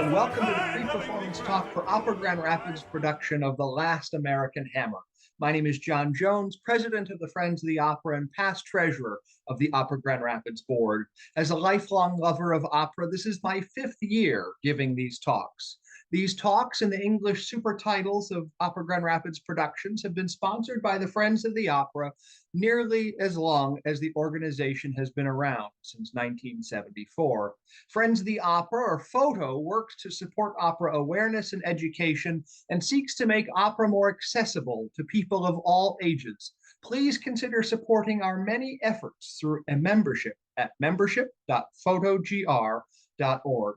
and welcome to the Preperformance talk for Opera Grand Rapids production of The Last American Hammer. My name is John Jones, president of the Friends of the Opera and past treasurer of the Opera Grand Rapids board. As a lifelong lover of opera, this is my 5th year giving these talks. These talks and the English super titles of Opera Grand Rapids productions have been sponsored by the Friends of the Opera nearly as long as the organization has been around, since 1974. Friends of the Opera, or FOTO, works to support opera awareness and education and seeks to make opera more accessible to people of all ages. Please consider supporting our many efforts through a membership at membership.photogr.org.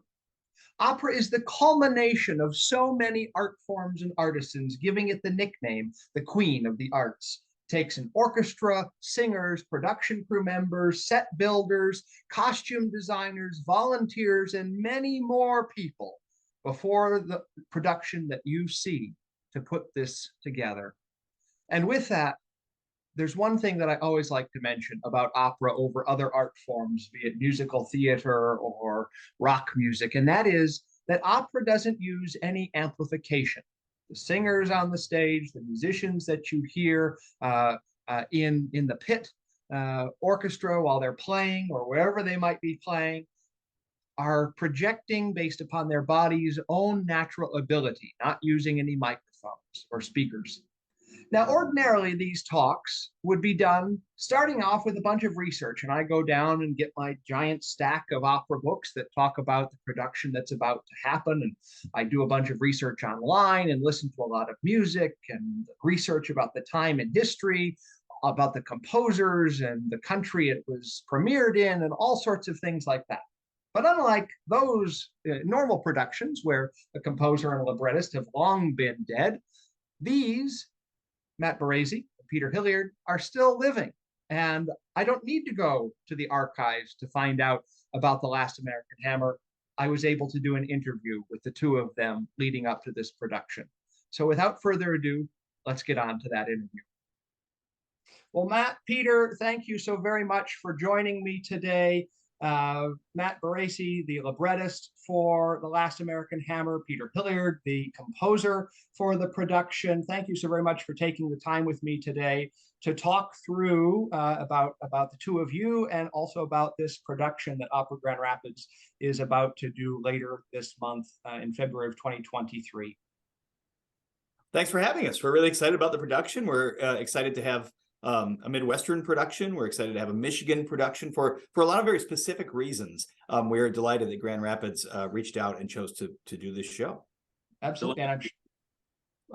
Opera is the culmination of so many art forms and artisans, giving it the nickname, the Queen of the Arts. It takes an orchestra, singers, production crew members, set builders, costume designers, volunteers, and many more people before the production that you see to put this together. And with that, there's one thing that I always like to mention about opera over other art forms, be it musical theater or rock music, and that is that opera doesn't use any amplification. The singers on the stage, the musicians that you hear in the pit orchestra while they're playing or wherever they might be playing, are projecting based upon their body's own natural ability, not using any microphones or speakers. Now, ordinarily, these talks would be done starting off with a bunch of research, and I go down and get my giant stack of opera books that talk about the production that's about to happen, and I do a bunch of research online and listen to a lot of music and research about the time in history, about the composers and the country it was premiered in, and all sorts of things like that. But unlike those normal productions where a composer and a librettist have long been dead, these Matt Boresi and Peter Hilliard are still living. And I don't need to go to the archives to find out about The Last American Hammer. I was able to do an interview with the two of them leading up to this production. So without further ado, let's get on to that interview. Well, Matt, Peter, thank you so very much for joining me today. Matt Boresi, the librettist for The Last American Hammer, Peter Hilliard, the composer for the production. Thank you so very much for taking the time with me today to talk through about the two of you and also about this production that Opera Grand Rapids is about to do later this month in February of 2023. Thanks for having us. We're really excited about the production. We're excited to have a Midwestern production. We're excited to have a Michigan production for a lot of very specific reasons. We're delighted that Grand Rapids reached out and chose to do this show. Absolutely. And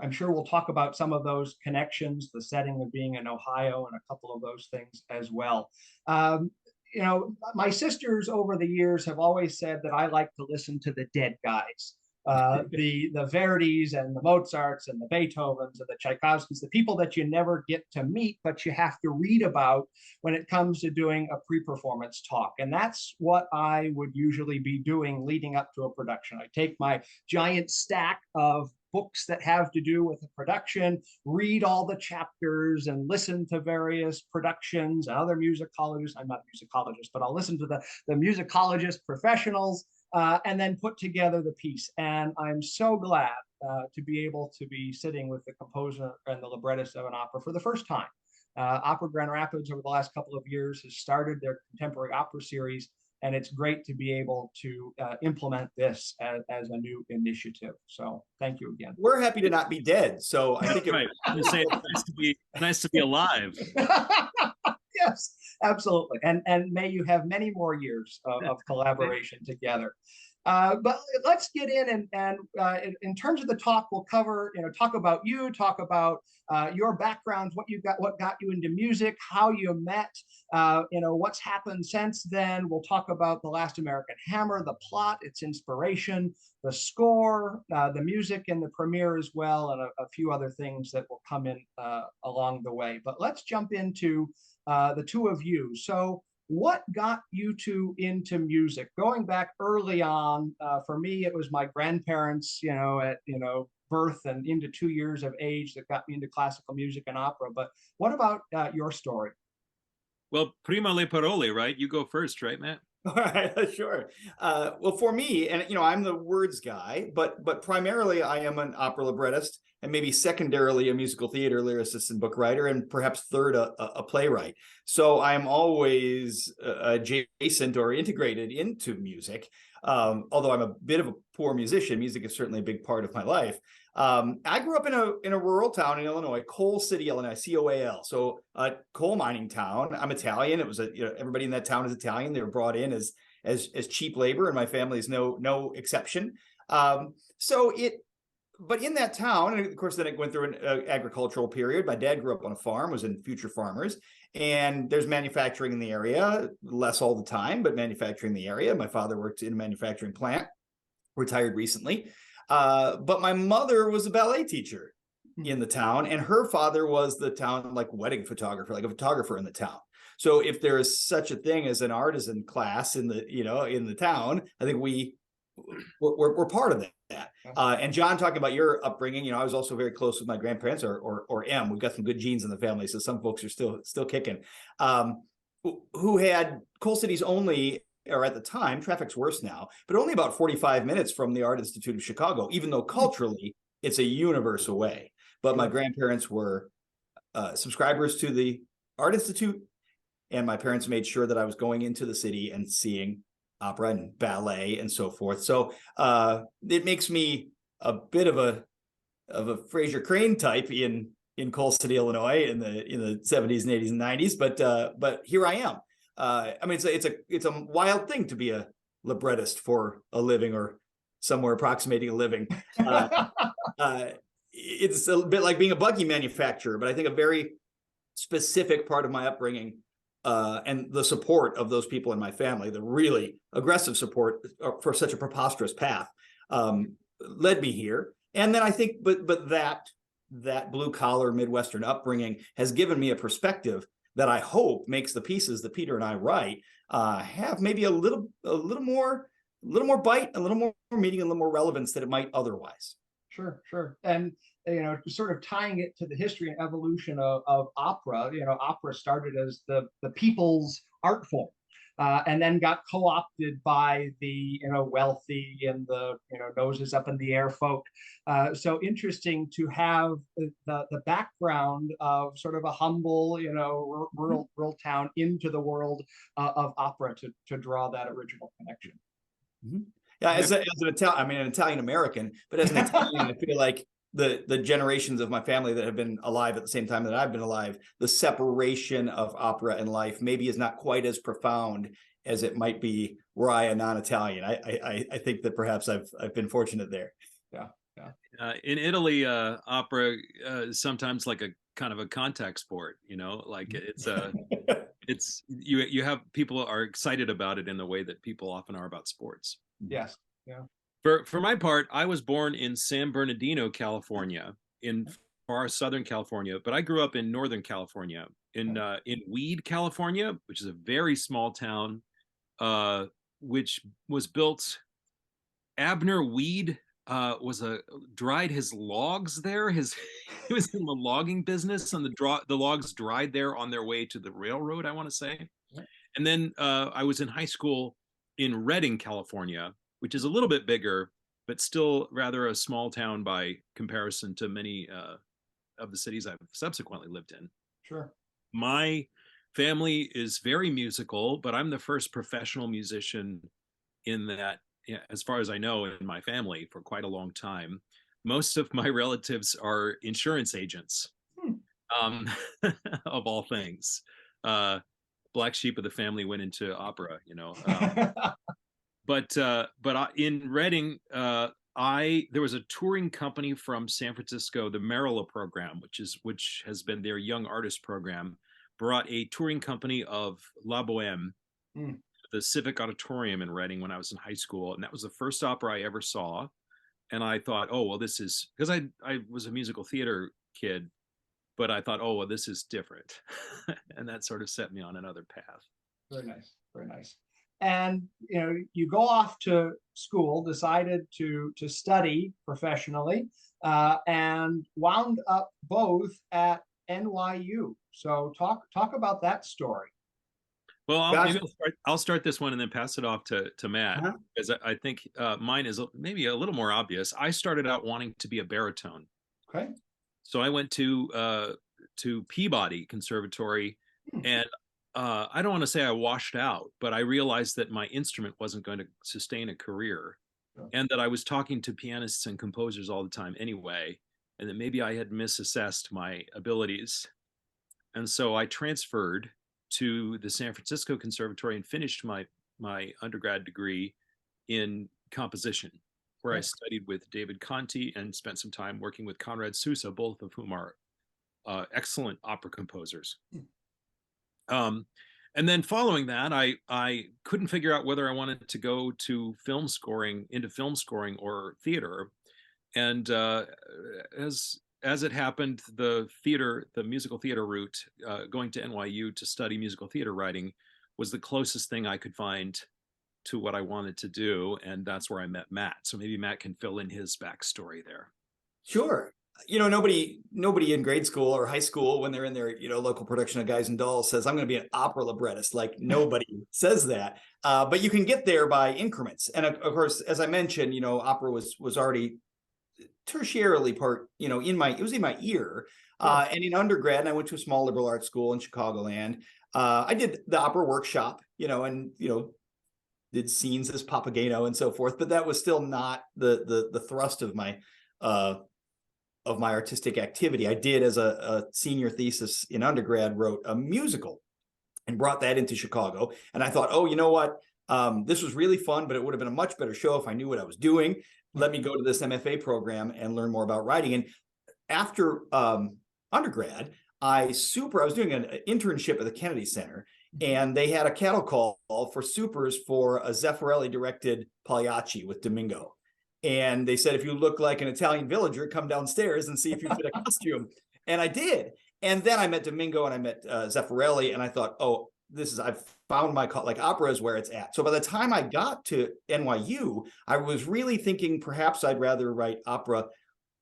I'm sure we'll talk about some of those connections, the setting of being in Ohio and a couple of those things as well. You know, my sisters over the years have always said that I like to listen to the dead guys. The Verdis and the Mozarts and the Beethovens and the Tchaikovskys, the people that you never get to meet, but you have to read about when it comes to doing a pre-performance talk. And that's what I would usually be doing leading up to a production. I take my giant stack of books that have to do with the production, read all the chapters and listen to various productions and other musicologists. I'm not a musicologist, but I'll listen to the musicologist professionals and then put together the piece. And I'm so glad to be able to be sitting with the composer and the librettist of an opera for the first time. Opera Grand Rapids over the last couple of years has started their contemporary opera series, and it's great to be able to implement this as a new initiative. So thank you again. We're happy to not be dead. So I think right. It's nice to be alive. Yes, absolutely. And may you have many more years of collaboration together. But let's get in and in terms of the talk, we'll cover, talk about you, talk about your backgrounds, what got you into music, how you met, what's happened since then. We'll talk about The Last American Hammer, the plot, its inspiration, the score, the music, and the premiere as well, and a few other things that will come in along the way. But let's jump into the two of you. So what got you two into music? Going back early on, for me, it was my grandparents, at birth and into 2 years of age that got me into classical music and opera. But what about your story? Well, prima le parole, right? You go first, right, Matt? All right, sure. Well, for me, and I'm the words guy, but primarily I am an opera librettist, and maybe secondarily a musical theater lyricist and book writer, and perhaps third a playwright. So I am always adjacent or integrated into music. Although I'm a bit of a poor musician, music is certainly a big part of my life. I grew up in a rural town in Illinois, Coal City, Illinois, COAL. So a coal mining town. I'm Italian. It was everybody in that town is Italian. They were brought in as cheap labor, and my family is no exception. But in that town, and of course, then it went through an agricultural period. My dad grew up on a farm, was in Future Farmers, and there's manufacturing in the area, less all the time, but manufacturing in the area. My father worked in a manufacturing plant, retired recently. But my mother was a ballet teacher in the town, and her father was the town wedding photographer, like a photographer in the town. So if there is such a thing as an artisan class in the town, I think we're part of that. And John, talking about your upbringing, I was also very close with my grandparents, or am. We've got some good genes in the family, so some folks are still kicking. Who had Coal City's only, or at the time, traffic's worse now, but only about 45 minutes from the Art Institute of Chicago, even though culturally it's a universe away. But my grandparents were subscribers to the Art Institute, and my parents made sure that I was going into the city and seeing opera and ballet and so forth. So it makes me a bit of a Fraser Crane type in Coal City, Illinois, in the 70s and 80s and 90s. But here I am. I mean, it's a wild thing to be a librettist for a living, or somewhere approximating a living. It's a bit like being a buggy manufacturer, but I think a very specific part of my upbringing, and the support of those people in my family, the really aggressive support for such a preposterous path, led me here. And then I think, but that blue collar Midwestern upbringing has given me a perspective that I hope makes the pieces that Peter and I write have maybe a little more bite, a little more meaning, a little more relevance than it might otherwise. Sure. And, sort of tying it to the history and evolution of opera, opera started as the people's art form, and then got co-opted by the, wealthy and the, noses up in the air folk. So interesting to have the background of sort of a humble, rural town into the world of opera to draw that original connection. Mm-hmm. Yeah, as an Italian American, but as an Italian, I feel like the generations of my family that have been alive at the same time that I've been alive, the separation of opera and life maybe is not quite as profound as it might be were I a non-Italian. I think that perhaps I've been fortunate there. Yeah. In Italy, opera is sometimes like a kind of a contact sport. Like it's you have people are excited about it in the way that people often are about sports. Yes. Yeah. For my part, I was born in San Bernardino, California, in far southern California, but I grew up in Northern California, in Weed, California, which is a very small town, which was built. Abner Weed dried his logs there. He was in the logging business, and the logs dried there on their way to the railroad, I want to say. And then I was in high school in Redding, California, which is a little bit bigger, but still rather a small town by comparison to many of the cities I've subsequently lived in. Sure. My family is very musical, but I'm the first professional musician in that, as far as I know, in my family for quite a long time. Most of my relatives are insurance agents, of all things. Black sheep of the family went into opera, But in Reading, there was a touring company from San Francisco, the Marilla program, which has been their young artist program, brought a touring company of La Boheme, the Civic Auditorium in Reading when I was in high school, and that was the first opera I ever saw. And I thought, oh well, this is, because I was a musical theater kid, but I thought, oh well, this is different, and that sort of set me on another path. Very nice, very nice. And you go off to school, decided to study professionally, and wound up both at NYU. So talk about that story. Well, Gosh. I'll start this one and then pass it off to Matt, Uh-huh. because I think mine is maybe a little more obvious. I started out wanting to be a baritone, Okay. so I went to Peabody Conservatory, Hmm. and I don't want to say I washed out, but I realized that my instrument wasn't going to sustain a career, Sure. and that I was talking to pianists and composers all the time anyway, and that maybe I had misassessed my abilities. And so I transferred to the San Francisco Conservatory and finished my undergrad degree in composition, where I studied with David Conti and spent some time working with Conrad Sousa, both of whom are excellent opera composers. Um, and then following that, I couldn't figure out whether I wanted to go to film scoring or theater. And as it happened, the musical theater route, going to NYU to study musical theater writing, was the closest thing I could find to what I wanted to do, and that's where I met Matt. So maybe Matt can fill in his backstory there. Sure. Nobody in grade school or high school, when they're in their, local production of Guys and Dolls, says, I'm going to be an opera librettist. Like, nobody says that. But you can get there by increments. And of course, as I mentioned, opera was already tertiarily part, it was in my ear. And in undergrad, and I went to a small liberal arts school in Chicagoland. I did the opera workshop, and, did scenes as Papageno and so forth, but that was still not the thrust of my artistic activity. I did, as a senior thesis in undergrad, wrote a musical and brought that into Chicago. And I thought, oh, you know what? This was really fun, but it would have been a much better show if I knew what I was doing. Let me go to this MFA program and learn more about writing. And after undergrad, I was doing an internship at the Kennedy Center, and they had a cattle call for supers for a Zeffirelli directed Pagliacci with Domingo. And they said, if you look like an Italian villager, come downstairs and see if you fit a costume. And I did. And then I met Domingo and I met Zeffirelli, and I thought, oh, I've found my call. Like, opera is where it's at. So by the time I got to NYU, I was really thinking perhaps I'd rather write opera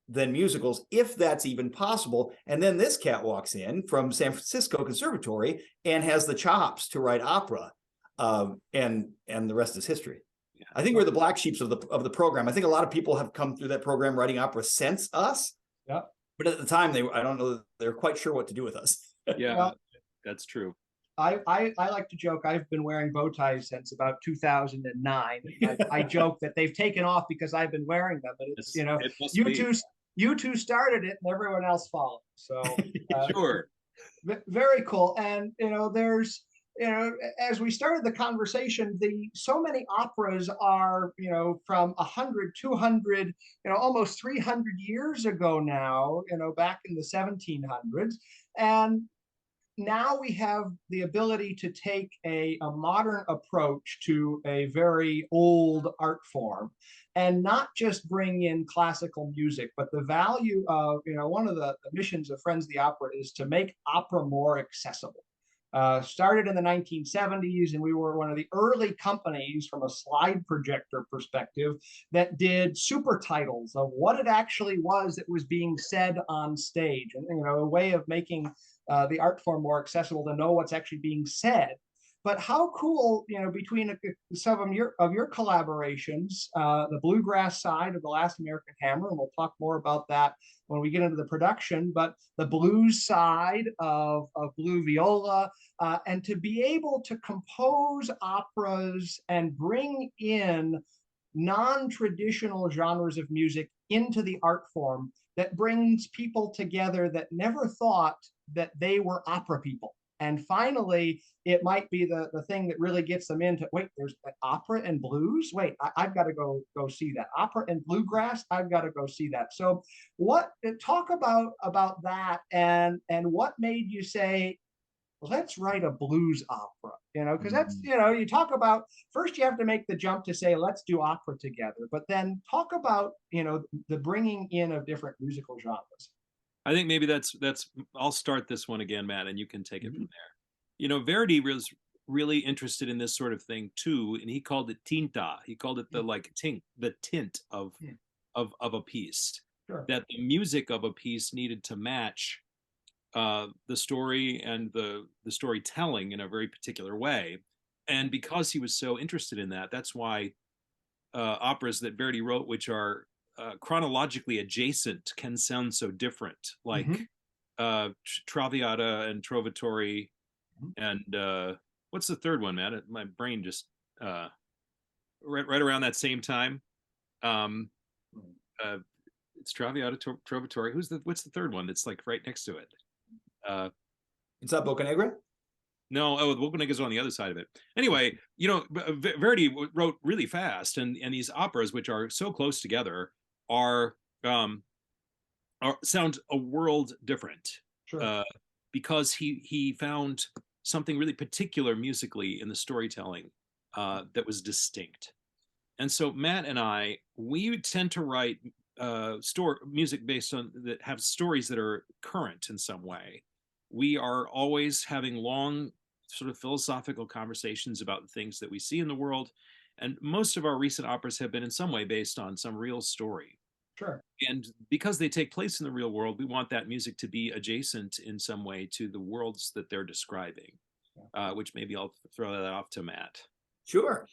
than musicals, if that's even possible. And then this cat walks in from San Francisco Conservatory and has the chops to write opera, and the rest is history. Yeah. I think we're the black sheeps of the program. I think a lot of people have come through that program writing opera since us. Yeah. But at the time, I don't know that they're quite sure what to do with us. Yeah, well, that's true. I like to joke, I've been wearing bow ties since about 2009. I joke that they've taken off because I've been wearing them, but it's you two started it and everyone else followed. So sure. Very cool. And there's as we started the conversation, so many operas are from 100, 200, almost 300 years ago now, back in the 1700s. And now we have the ability to take a modern approach to a very old art form, and not just bring in classical music, but the value of, one of the missions of Friends of the Opera is to make opera more accessible. Started in the 1970s, and we were one of the early companies from a slide projector perspective that did super titles of what it actually was that was being said on stage, and a way of making the art form more accessible to know what's actually being said. But how cool, between some of your collaborations, the bluegrass side of The Last American Hammer, and we'll talk more about that when we get into the production, but the blues side of Blue Viola, and to be able to compose operas and bring in non-traditional genres of music into the art form that brings people together that never thought that they were opera people. And finally, it might be the thing that really gets them into, wait, there's opera and blues? Wait, I've got to go see that. Opera and bluegrass? I've got to go see that. So talk about that, and what made you say, let's write a blues opera, because that's, you talk about, first you have to make the jump to say, let's do opera together, but then talk about, the bringing in of different musical genres. I think maybe that's I'll start this one again, Matt, and you can take it from there. Verdi was really interested in this sort of thing too, and he called it tinta. He called it the tint of a piece. Sure. That the music of a piece needed to match the story and the storytelling in a very particular way. And because he was so interested in that, that's why operas that Verdi wrote, which are chronologically adjacent, can sound so different, like Traviata and Trovatore, and what's the third one, man? My brain just right around that same time. It's Traviata, Trovatore. What's the third one that's like right next to it? It's not Boccanegra? No, oh, Boccanegra is on the other side of it. Anyway, you know, Verdi wrote really fast, and these operas, which are so close together, are sound a world different. Sure. Because he found something really particular musically in the storytelling that was distinct. And so Matt and we tend to write music based on that have stories that are current in some way. We are always having long sort of philosophical conversations about the things that we see in the world, and most of our recent operas have been in some way based on some real story. Sure. And because they take place in the real world, we want that music to be adjacent in some way to the worlds that they're describing, which maybe I'll throw that off to Matt. Sure.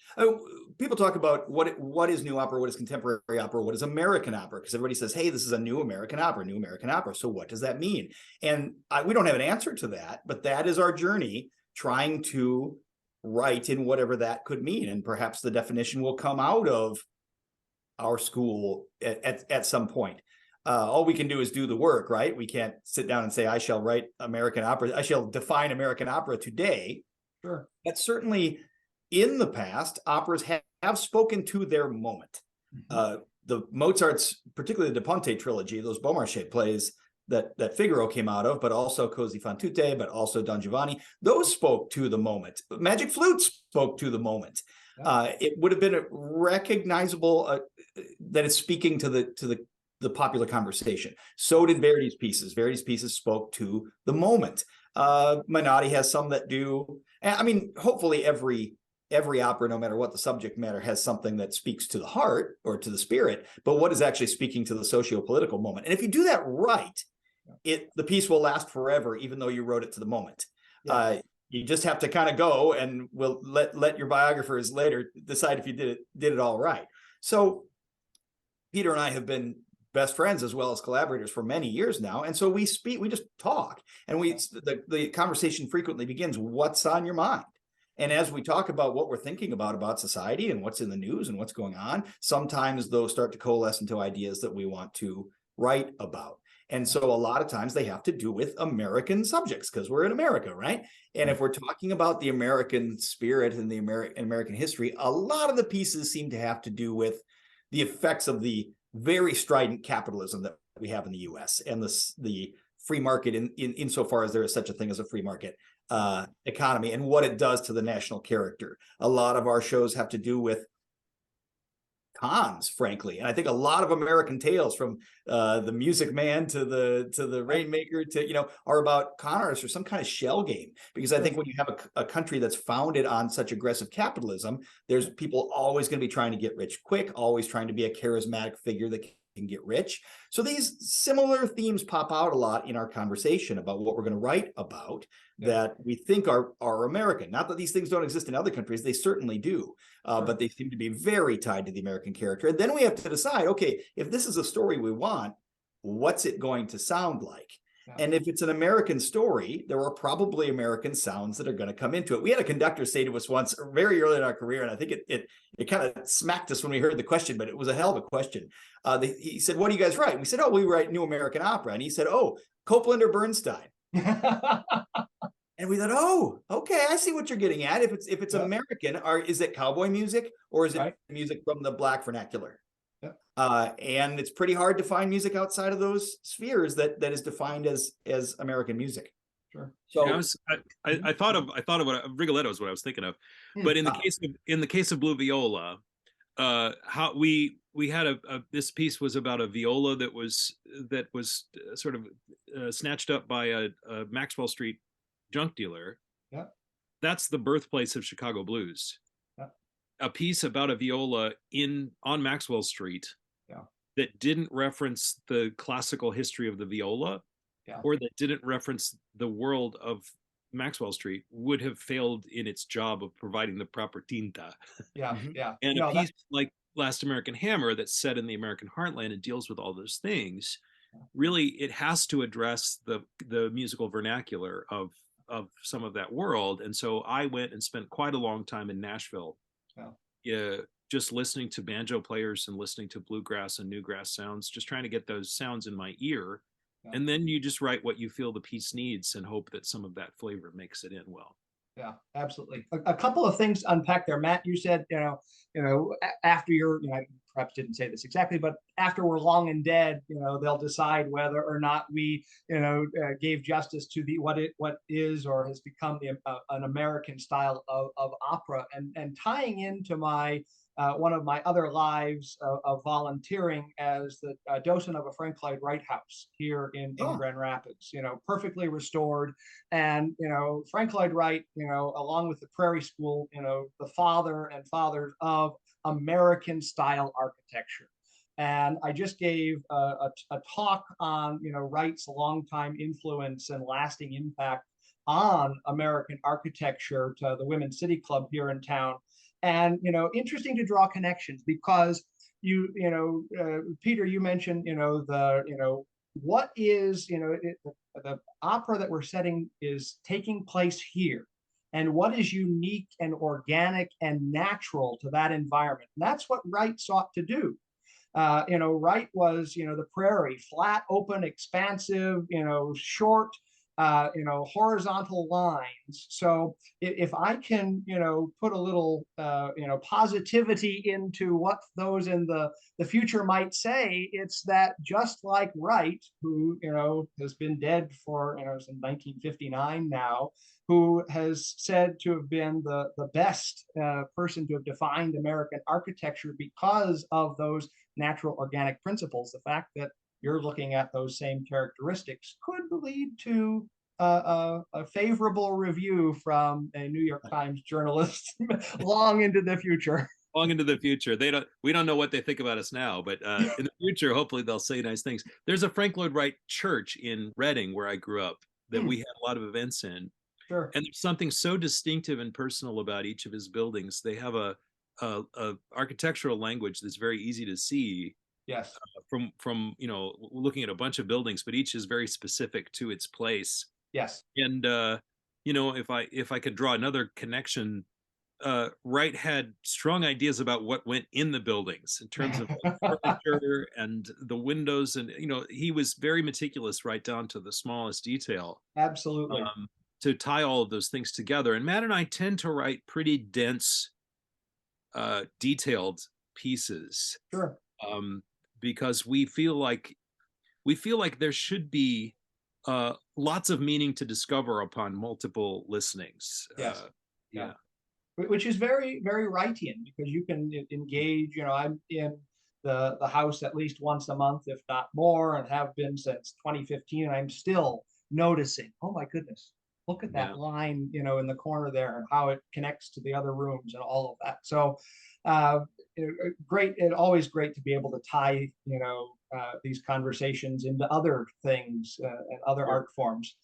People talk about what is new opera, what is contemporary opera, what is American opera, because everybody says, hey, this is a new American opera, new American opera. So what does that mean? And we don't have an answer to that, but that is our journey, trying to write in whatever that could mean. And perhaps the definition will come out of our school at some point. All we can do is do the work, right? We can't sit down and say, I shall write American opera. I shall define American opera today. Sure. But certainly in the past, operas have spoken to their moment. The Mozart's, particularly the Da Ponte trilogy, those Beaumarchais plays that Figaro came out of, but also Così fan tutte, but also Don Giovanni, those spoke to the moment. Magic Flute spoke to the moment. It would have been recognizable that it's speaking to the popular conversation. So did Verdi's pieces. Verdi's pieces spoke to the moment. Menotti has some that do. I mean, hopefully every opera, no matter what the subject matter, has something that speaks to the heart or to the spirit, but what is actually speaking to the socio-political moment. And if you do that right, the piece will last forever, even though you wrote it to the moment. You just have to kind of go, and we'll let your biographers later decide if you did it all right. So Peter and I have been best friends as well as collaborators for many years now. And so we just talk, and the conversation frequently begins, what's on your mind? And as we talk about what we're thinking about society and what's in the news and what's going on, sometimes those start to coalesce into ideas that we want to write about. And so a lot of times they have to do with American subjects, because we're in America, right? And if we're talking about the American spirit and the American history, a lot of the pieces seem to have to do with the effects of the very strident capitalism that we have in the US and the free market insofar as there is such a thing as a free market economy, and what it does to the national character. A lot of our shows have to do with cons, frankly, and I think a lot of American tales, from the Music Man to the Rainmaker to are about con artists or some kind of shell game. Because I think when you have a country that's founded on such aggressive capitalism, there's people always going to be trying to get rich quick, always trying to be a charismatic figure that can get rich. So these similar themes pop out a lot in our conversation about what we're going to write about that we think are American. Not that these things don't exist in other countries, they certainly do, but they seem to be very tied to the American character. And then we have to decide, okay, if this is a story we want, what's it going to sound like? And if it's an American story, there are probably American sounds that are going to come into it. We had a conductor say to us once, very early in our career, and I think it kind of smacked us when we heard the question, but it was a hell of a question. He said, what do you guys write? And we said, oh, we write new American opera. And he said, oh, Copland or Bernstein? And we thought, oh, okay, I see what you're getting at. If it's American, is it cowboy music, or is it music from the Black vernacular? And it's pretty hard to find music outside of those spheres that is defined as American music. Sure. So I thought of what Rigoletto is what I was thinking of, but in the case of Blue Viola, how we had this piece was about a viola that was sort of snatched up by a Maxwell Street junk dealer. Yeah, that's the birthplace of Chicago blues. Yeah. A piece about a viola on Maxwell Street that didn't reference the classical history of the viola or that didn't reference the world of Maxwell Street would have failed in its job of providing the proper tinta. Yeah, yeah. And No, a that, piece like Last American Hammer that's set in the American heartland and deals with all those things, really it has to address the musical vernacular of some of that world. And so I went and spent quite a long time in Nashville, just listening to banjo players and listening to bluegrass and newgrass sounds, just trying to get those sounds in my ear. And then you just write what you feel the piece needs and hope that some of that flavor makes it in well. Yeah, absolutely. A couple of things to unpack there, Matt. You said, after you're, I perhaps didn't say this exactly, but after we're long and dead, they'll decide whether or not we, gave justice to what is or has become an American style of opera, and tying into my one of my other lives of volunteering as the docent of a Frank Lloyd Wright house here in Grand Rapids, perfectly restored. And, Frank Lloyd Wright, along with the Prairie School, the father and fathers of American style architecture. And I just gave a talk on, Wright's longtime influence and lasting impact on American architecture to the Women's City Club here in town. And, interesting to draw connections because Peter, you mentioned, what is, the opera that we're setting is taking place here. And what is unique and organic and natural to that environment? And that's what Wright sought to do. Wright was, the prairie, flat, open, expansive, short, horizontal lines. So if I can, put a little, positivity into what those in the future might say, it's that just like Wright, who, has been dead for, since 1959 now, who has said to have been the best person to have defined American architecture because of those natural organic principles. The fact that you're looking at those same characteristics could lead to a favorable review from a New York Times journalist long into the future. Long into the future. We don't know what they think about us now, but in the future, hopefully they'll say nice things. There's a Frank Lloyd Wright church in Reading where I grew up that we had a lot of events in. Sure. And there's something so distinctive and personal about each of his buildings. They have a architectural language that's very easy to see. Yes. From looking at a bunch of buildings, but each is very specific to its place. Yes. And if I could draw another connection, Wright had strong ideas about what went in the buildings in terms of furniture and the windows, and he was very meticulous right down to the smallest detail. Absolutely. To tie all of those things together. And Matt and I tend to write pretty dense, detailed pieces. Sure. Because we feel like there should be lots of meaning to discover upon multiple listenings. Yes. Yeah. Which is very, very Wrightian, because you can engage, I'm in the house at least once a month, if not more, and have been since 2015. And I'm still noticing, oh my goodness, look at that line, in the corner there, and how it connects to the other rooms and all of that. So great. It's always great to be able to tie, these conversations into other things and other art forms.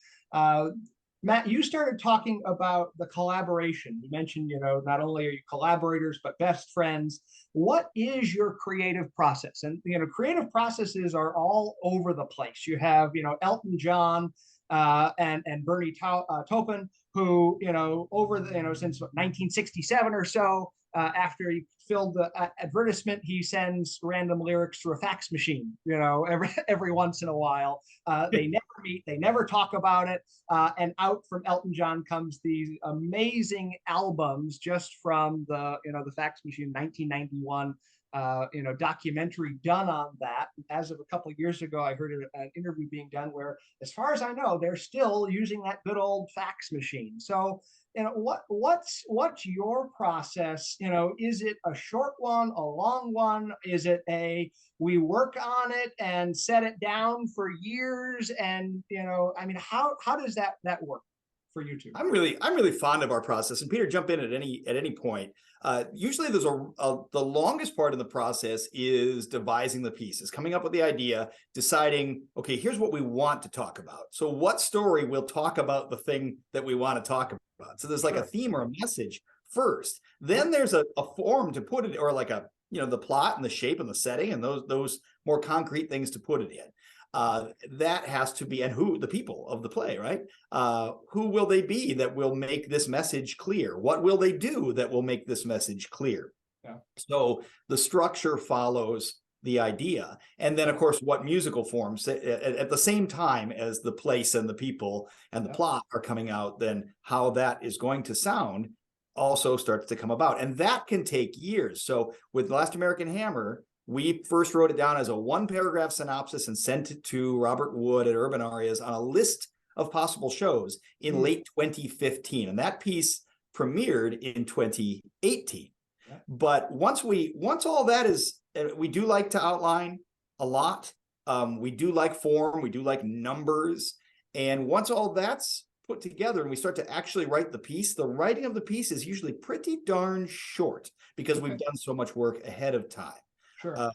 Matt, you started talking about the collaboration. You mentioned, not only are you collaborators, but best friends. What is your creative process? And, creative processes are all over the place. You have, Elton John and Bernie Taupin, who, over the, since 1967 or so, after he filled the advertisement, he sends random lyrics through a fax machine, every once in a while. They never meet, they never talk about it. And out from Elton John comes these amazing albums just from the fax machine, 1991 documentary done on that. As of a couple of years ago, I heard an interview being done where, as far as I know, they're still using that good old fax machine. So, what's your process? Is it a short one, a long one? Is it we work on it and set it down for years? And how does that work for you two? I'm really fond of our process, and Peter, jump in at any point. Usually there's the longest part of the process is devising the pieces, coming up with the idea, deciding, okay, here's what we want to talk about. So what story will talk about the thing that we want to talk about? So there's like a theme or a message first. Then there's a form to put it, or like a, the plot and the shape and the setting and those more concrete things to put it in. That has to be, and who, the people of the play, right? Who will they be that will make this message clear? What will they do that will make this message clear? Yeah. So the structure follows the idea. And then, of course, what musical forms at the same time as the place and the people and the plot are coming out, then how that is going to sound also starts to come about. And that can take years. So with Last American Hammer, we first wrote it down as a 1-paragraph synopsis and sent it to Robert Wood at Urban Arias on a list of possible shows in late 2015. And that piece premiered in 2018. Yeah. But once all that is, we do like to outline a lot. We do like form, we do like numbers. And once all that's put together and we start to actually write the piece, the writing of the piece is usually pretty darn short because we've done so much work ahead of time. Sure.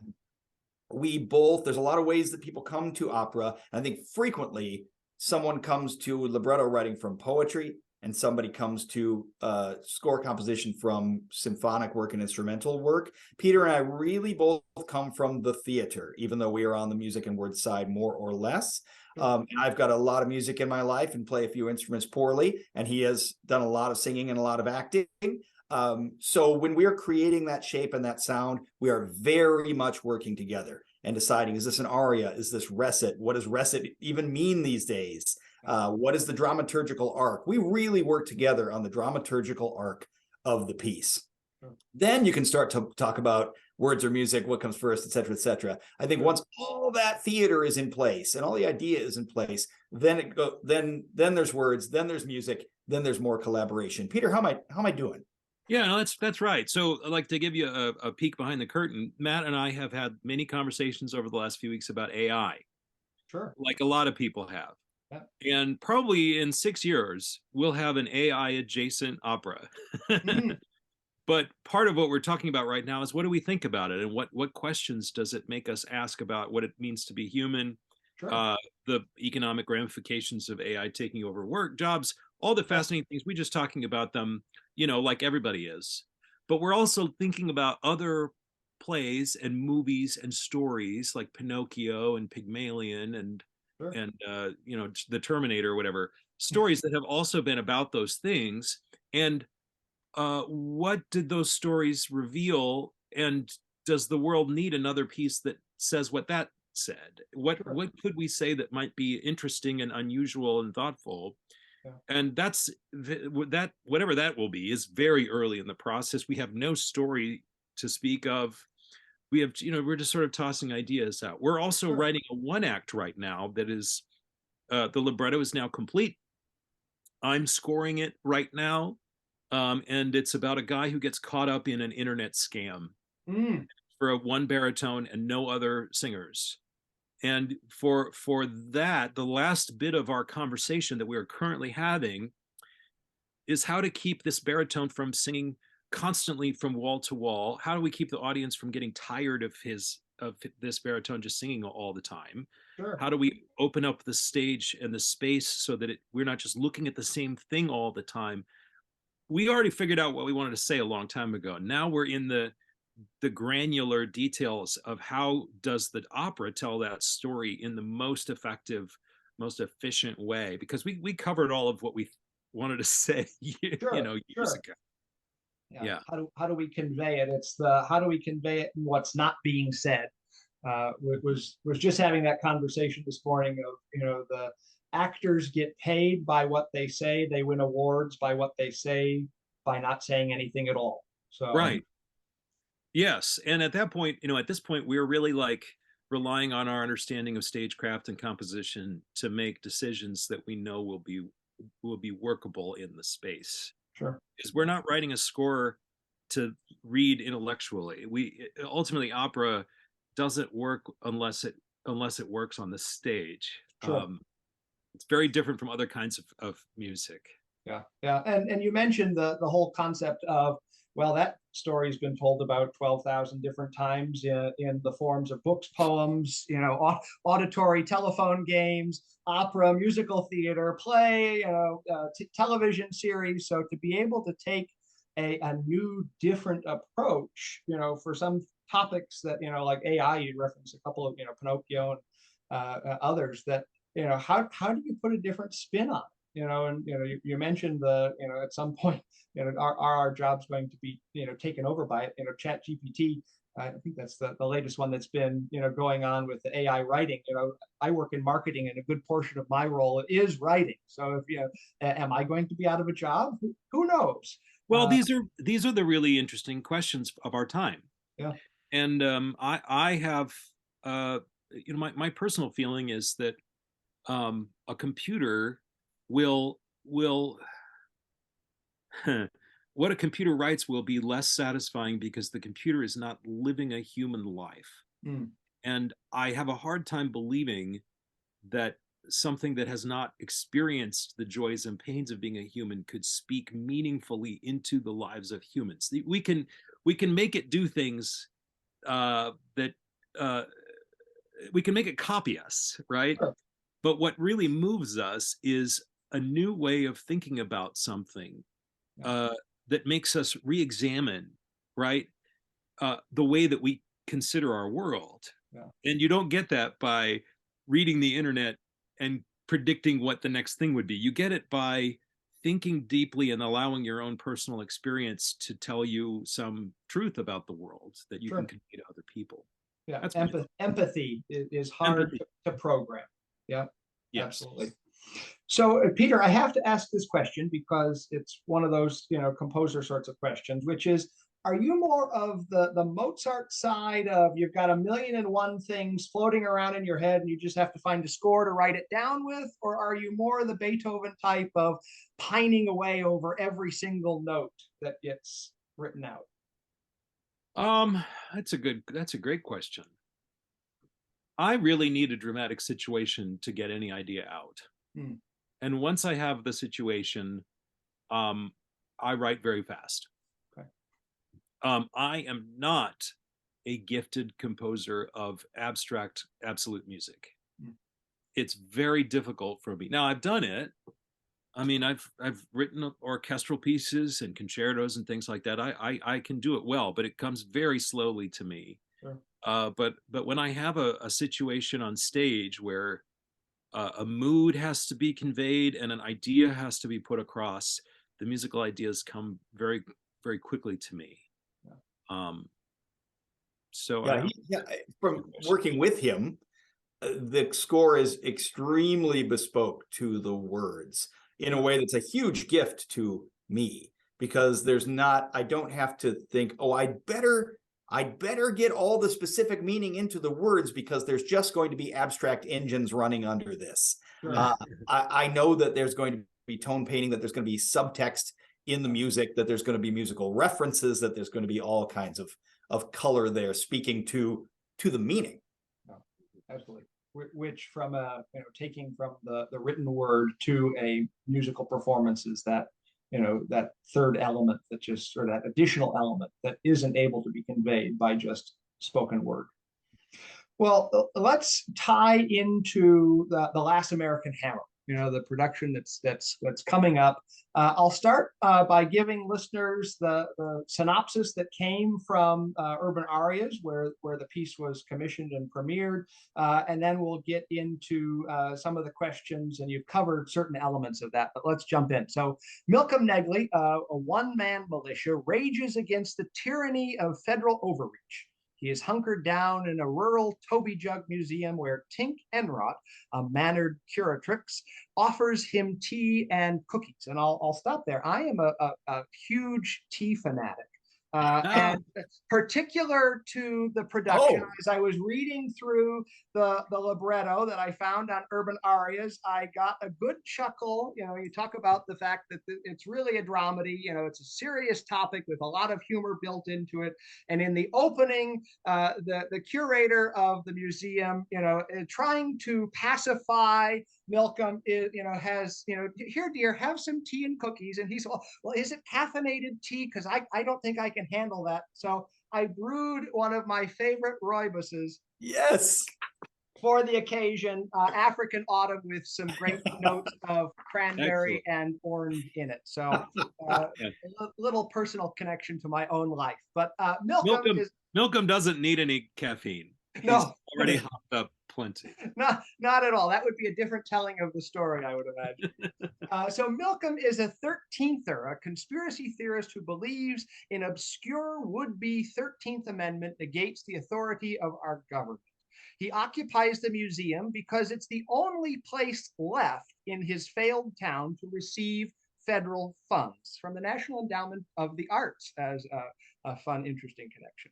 There's a lot of ways that people come to opera. And I think frequently someone comes to libretto writing from poetry, and somebody comes to score composition from symphonic work and instrumental work. Peter and I really both come from the theater, even though we are on the music and word side more or less. And I've got a lot of music in my life and play a few instruments poorly, and he has done a lot of singing and a lot of acting. So when we're creating that shape and that sound, we are very much working together and deciding, is this an aria? Is this recit? What does recit even mean these days? What is the dramaturgical arc? We really work together on the dramaturgical arc of the piece. Sure. Then you can start to talk about words or music, what comes first, et cetera, et cetera. I think once all that theater is in place and all the idea is in place, then then there's words, then there's music, then there's more collaboration. Peter, how am I doing? Yeah, no, that's right. So, like, to give you a peek behind the curtain, Matt and I have had many conversations over the last few weeks about AI. Sure. Like a lot of people have. Yeah. And probably in 6 years, we'll have an AI adjacent opera. Mm-hmm. But part of what we're talking about right now is, what do we think about it, and what questions does it make us ask about what it means to be human? Sure. The economic ramifications of AI taking over work, jobs, all the fascinating things. We're just talking about them, like everybody is. But we're also thinking about other plays and movies and stories like Pinocchio and Pygmalion and sure. and the Terminator or whatever, stories that have also been about those things. And what did those stories reveal? And does the world need another piece that says what that said? What could we say that might be interesting and unusual and thoughtful? Yeah. And that's that, whatever that will be, is very early in the process. We have no story to speak of. We have, we're just sort of tossing ideas out. We're also writing a 1-act right now that is, the libretto is now complete. I'm scoring it right now. And it's about a guy who gets caught up in an internet scam for a 1 baritone and no other singers. And for that, the last bit of our conversation that we are currently having is how to keep this baritone from singing constantly from wall to wall. How do we keep the audience from getting tired of this baritone just singing all the time? Sure. How do we open up the stage and the space so that we're not just looking at the same thing all the time? We already figured out what we wanted to say a long time ago. Now we're in the granular details of how does the opera tell that story in the most effective, most efficient way, because we covered all of what we wanted to say years ago. Yeah. How do we convey it? It's how do we convey it and what's not being said. Was just having that conversation this morning of, the actors get paid by what they say, they win awards by what they say, by not saying anything at all. So right. Yes. And at that point, at this point, we're really like relying on our understanding of stagecraft and composition to make decisions that we know will be workable in the space. Sure. Because we're not writing a score to read intellectually. Ultimately, opera doesn't work unless it works on the stage. Sure. It's very different from other kinds of music. Yeah. And you mentioned the whole concept of Well, that story's been told about 12,000 different times in the forms of books, poems, auditory telephone games, opera, musical theater, play, television series. So to be able to take a new, different approach, for some topics that, like AI, you referenced a couple of, Pinocchio and others that, how do you put a different spin on it? And you mentioned at some point, our jobs going to be taken over by it? Chat GPT, I think that's the latest one that's been going on with the AI writing. I work in marketing, and a good portion of my role is writing. So if am I going to be out of a job? Who knows? Well, these are the really interesting questions of our time. Yeah. And I have my personal feeling is that a computer will what a computer writes will be less satisfying because the computer is not living a human life. Mm. And I have a hard time believing that something that has not experienced the joys and pains of being a human could speak meaningfully into the lives of humans. We can make it do things that we can make it copy us, right? Sure. But what really moves us is a new way of thinking about something that makes us re-examine, right, the way that we consider our world. Yeah. And you don't get that by reading the internet and predicting what the next thing would be. You get it by thinking deeply and allowing your own personal experience to tell you some truth about the world that you Sure. can convey to other people. Yeah, That's empathy is hard Empathy. to program. Yeah, Yes. absolutely. So, Peter, I have to ask this question because it's one of those, composer sorts of questions, which is, are you more of the Mozart side of you've got 1,000,001 things floating around in your head and you just have to find a score to write it down with? Or are you more the Beethoven type of pining away over every single note that gets written out? That's a great question. I really need a dramatic situation to get any idea out. Hmm. And once I have the situation, I write very fast. Okay. I am not a gifted composer of abstract, absolute music. Hmm. It's very difficult for me. Now, I've done it. I mean, I've written orchestral pieces and concertos and things like that. I can do it well, but it comes very slowly to me. Sure. But when I have a situation on stage where a mood has to be conveyed and an idea has to be put across, the musical ideas come very, very quickly to me. Yeah. So from working with him, the score is extremely bespoke to the words in a way that's a huge gift to me, because I don't have to think, oh, I'd better get all the specific meaning into the words because there's just going to be abstract engines running under this. Sure. I know that there's going to be tone painting, that there's going to be subtext in the music, that there's going to be musical references, that there's going to be all kinds of color there speaking to the meaning. No, absolutely. Which from taking from the written word to a musical performance is that that third element, that just, or that additional element that isn't able to be conveyed by just spoken word. Well, let's tie into the Last American Hammer, the production that's coming up. I'll start by giving listeners the synopsis that came from Urban Arias, where the piece was commissioned and premiered, and then we'll get into some of the questions, and you've covered certain elements of that, but let's jump in. So Milcom Negley, a one-man militia, rages against the tyranny of federal overreach. He is hunkered down in a rural Toby Jug museum where Tink Enrot, a mannered curatrix, offers him tea and cookies. And I'll stop there. I am a huge tea fanatic. And particular to the production, as I was reading through the libretto that I found on Urban Arias, I got a good chuckle. You talk about the fact that it's really a dramedy. It's a serious topic with a lot of humor built into it. And in the opening, the curator of the museum, trying to pacify Milcom is, has, here, dear, have some tea and cookies. And he's, well, is it caffeinated tea? Because I don't think I can handle that. So I brewed one of my favorite rooiboses. Yes. For the occasion, African autumn with some great notes of cranberry and orange in it. So Yeah. a little personal connection to my own life. But Milcom doesn't need any caffeine. No. He's already hopped up plenty. Not at all. That would be a different telling of the story, I would imagine. So Milcom is a 13ther, a conspiracy theorist who believes an obscure would-be 13th Amendment negates the authority of our government. He occupies the museum because it's the only place left in his failed town to receive federal funds from the National Endowment of the Arts, as a fun, interesting connection.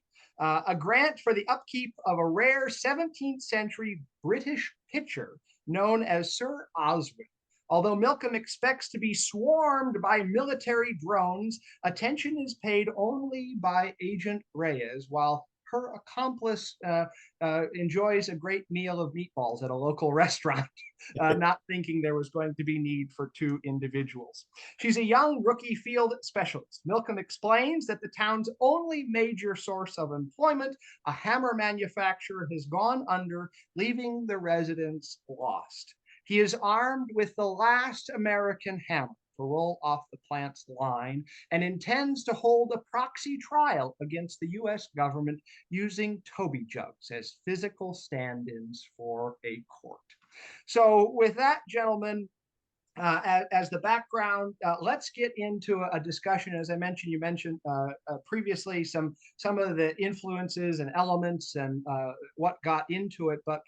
A grant for the upkeep of a rare 17th century British pitcher known as Sir Oswin. Although Milcom expects to be swarmed by military drones, attention is paid only by Agent Reyes, while her accomplice enjoys a great meal of meatballs at a local restaurant, not thinking there was going to be need for two individuals. She's a young rookie field specialist. Milcom explains that the town's only major source of employment, a hammer manufacturer, has gone under, leaving the residents lost. He is armed with the last American hammer to roll off the plant's line and intends to hold a proxy trial against the US government using Toby jugs as physical stand-ins for a court. So with that, gentlemen, as the background, let's get into a discussion. As I mentioned, you mentioned previously some of the influences and elements and what got into it, but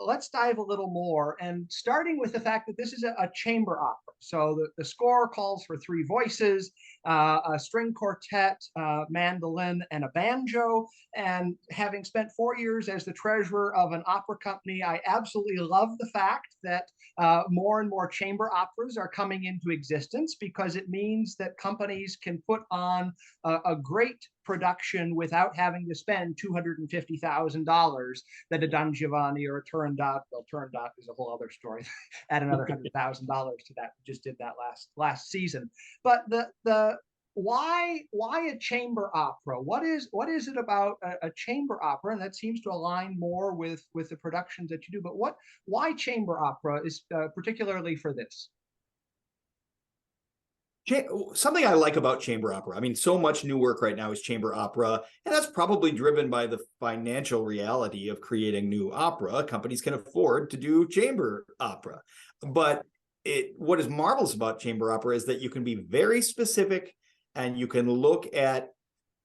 let's dive a little more, and starting with the fact that this is a chamber opera. So the score calls for 3 voices, a string quartet, mandolin, and a banjo. And having spent 4 years as the treasurer of an opera company, I absolutely love the fact that more and more chamber operas are coming into existence, because it means that companies can put on a great production without having to spend $250,000 that a Don Giovanni or a Turandot. Well, Turandot is a whole other story. Add another $100,000 to that. We just did that last season. But the why a chamber opera? What is it about a chamber opera? And that seems to align more with the productions that you do. But why chamber opera is particularly for this? Something I like about chamber opera, I mean, so much new work right now is chamber opera, and that's probably driven by the financial reality of creating new opera. Companies can afford to do chamber opera. But what is marvelous about chamber opera is that you can be very specific, and you can look at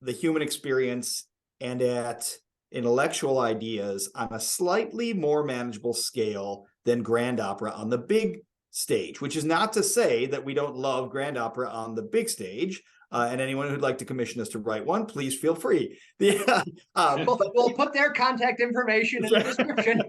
the human experience and at intellectual ideas on a slightly more manageable scale than grand opera on the big stage, which is not to say that we don't love grand opera on the big stage. And anyone who'd like to commission us to write one, please feel free. We'll put their contact information in the description.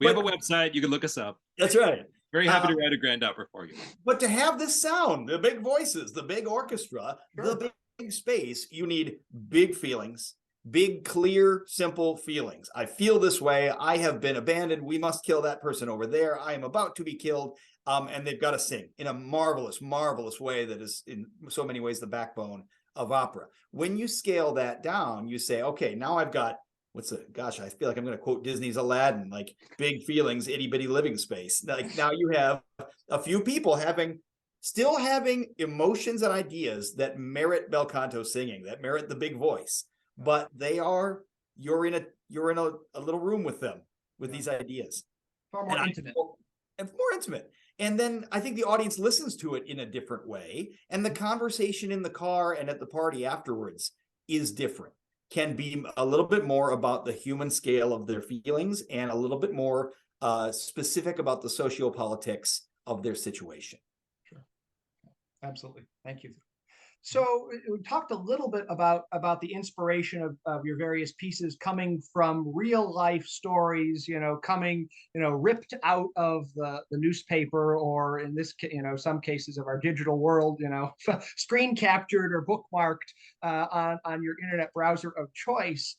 We have a website. You can look us up. That's right. Very happy to write a grand opera for you. But to have this sound, the big voices, the big orchestra, the big space, you need big feelings, big, clear, simple feelings. I feel this way. I have been abandoned. We must kill that person over there. I am about to be killed. And they've got to sing in a marvelous, marvelous way that is in so many ways the backbone of opera. When you scale that down, you say, okay, now I've got, I feel like I'm going to quote Disney's Aladdin, like big feelings, itty bitty living space. Like now you have a few people still having emotions and ideas that merit bel canto singing, that merit the big voice. But you're in a little room with them with these ideas. Far more intimate. And more intimate. And then I think the audience listens to it in a different way. And the conversation in the car and at the party afterwards is different. Can be a little bit more about the human scale of their feelings and a little bit more specific about the sociopolitics of their situation. Sure. Absolutely. Thank you. So we talked a little bit about the inspiration of your various pieces coming from real life stories, coming, ripped out of the newspaper, or in this, some cases of our digital world, screen captured or bookmarked on your internet browser of choice.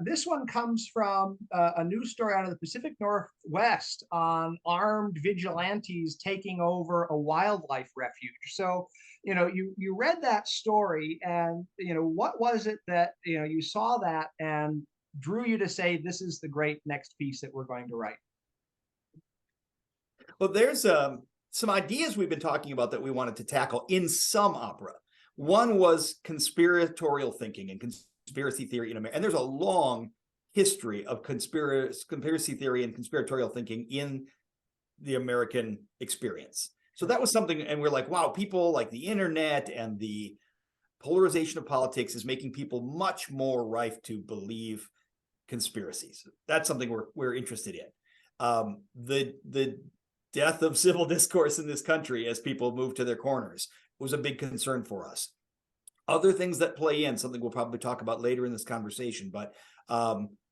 This one comes from a news story out of the Pacific Northwest on armed vigilantes taking over a wildlife refuge. So, you read that story, and what was it that you saw that and drew you to say this is the great next piece that we're going to write? Well, there's some ideas we've been talking about that we wanted to tackle in some opera. One was conspiratorial thinking and conspiracy theory in America. And there's a long history of conspiracy theory and conspiratorial thinking in the American experience. So that was something, and we're like, wow, people like the internet and the polarization of politics is making people much more rife to believe conspiracies. That's something we're interested in. The death of civil discourse in this country as people move to their corners was a big concern for us. Other things that play in, something we'll probably talk about later in this conversation, but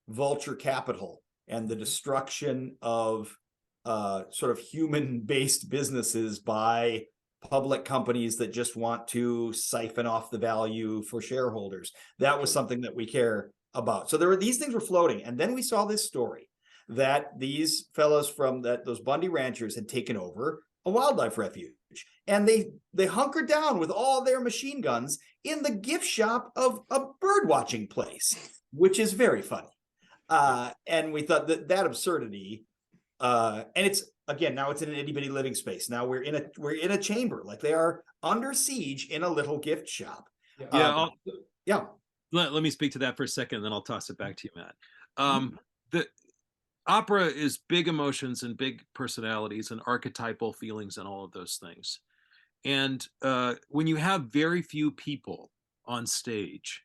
vulture capital and the destruction of sort of human-based businesses by public companies that just want to siphon off the value for shareholders. That was something that we care about. So these things were floating. And then we saw this story that these fellows from those Bundy ranchers had taken over a wildlife refuge. And they hunkered down with all their machine guns in the gift shop of a bird watching place, which is very funny. And we thought that absurdity, and it's, again, now it's in an itty bitty living space. Now we're in a chamber, like they are under siege in a little gift shop. Yeah. Let me speak to that for a second, and then I'll toss it back to you, Matt. The opera is big emotions and big personalities and archetypal feelings and all of those things. And when you have very few people on stage,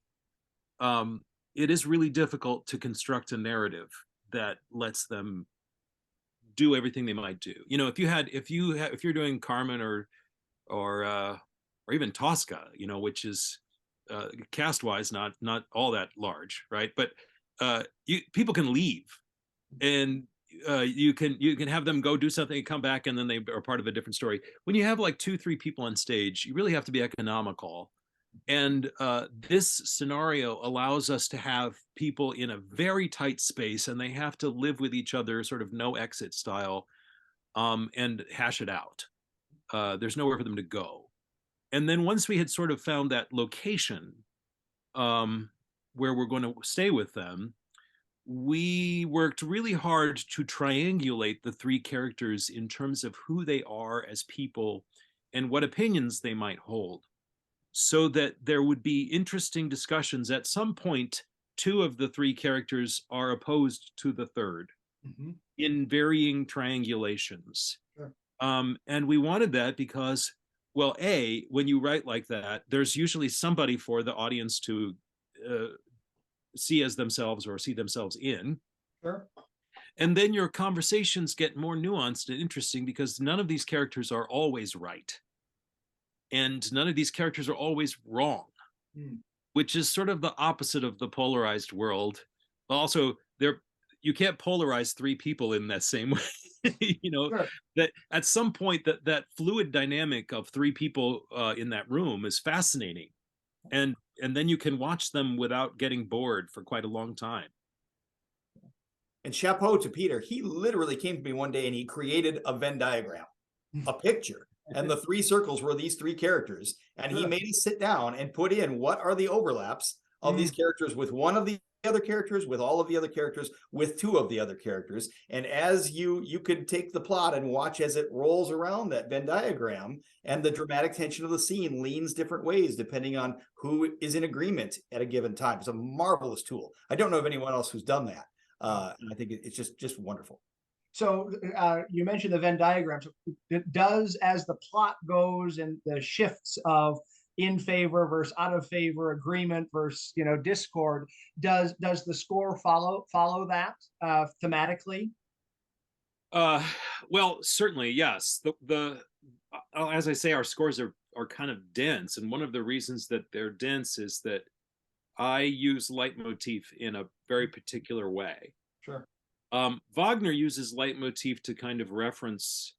it is really difficult to construct a narrative that lets them do everything they might do. If you're doing Carmen or even Tosca, which is cast wise not all that large, right? But people can leave, and you can have them go do something and come back, and then they are part of a different story. When you have like 2-3 people on stage, you really have to be economical. And this scenario allows us to have people in a very tight space, and they have to live with each other, sort of no exit style, and hash it out. There's nowhere for them to go. And then once we had sort of found that location where we're going to stay with them, we worked really hard to triangulate the 3 characters in terms of who they are as people and what opinions they might hold, so that there would be interesting discussions. At some point, 2 of the 3 characters are opposed to the third in varying triangulations. Sure. And we wanted that because, well, when you write like that, there's usually somebody for the audience to see as themselves or see themselves in. Sure. And then your conversations get more nuanced and interesting because none of these characters are always right. And none of these characters are always wrong, which is sort of the opposite of the polarized world. Also, you can't polarize 3 people in that same way. Sure. That at some point that fluid dynamic of 3 people in that room is fascinating. And then you can watch them without getting bored for quite a long time. And chapeau to Peter. He literally came to me one day and he created a Venn diagram, a picture. And the 3 circles were these 3 characters. And he made us sit down and put in what are the overlaps of these characters with one of the other characters, with all of the other characters, with 2 of the other characters. And as you could take the plot and watch as it rolls around that Venn diagram, and the dramatic tension of the scene leans different ways depending on who is in agreement at a given time. It's a marvelous tool. I don't know of anyone else who's done that. And I think it's just wonderful. So you mentioned the Venn diagram. So it does, as the plot goes and the shifts of in favor versus out of favor, agreement versus discord, does the score follow that thematically? Well, certainly, yes. The as I say, our scores are kind of dense, and one of the reasons that they're dense is that I use leitmotif in a very particular way. Sure. Wagner uses leitmotif to kind of reference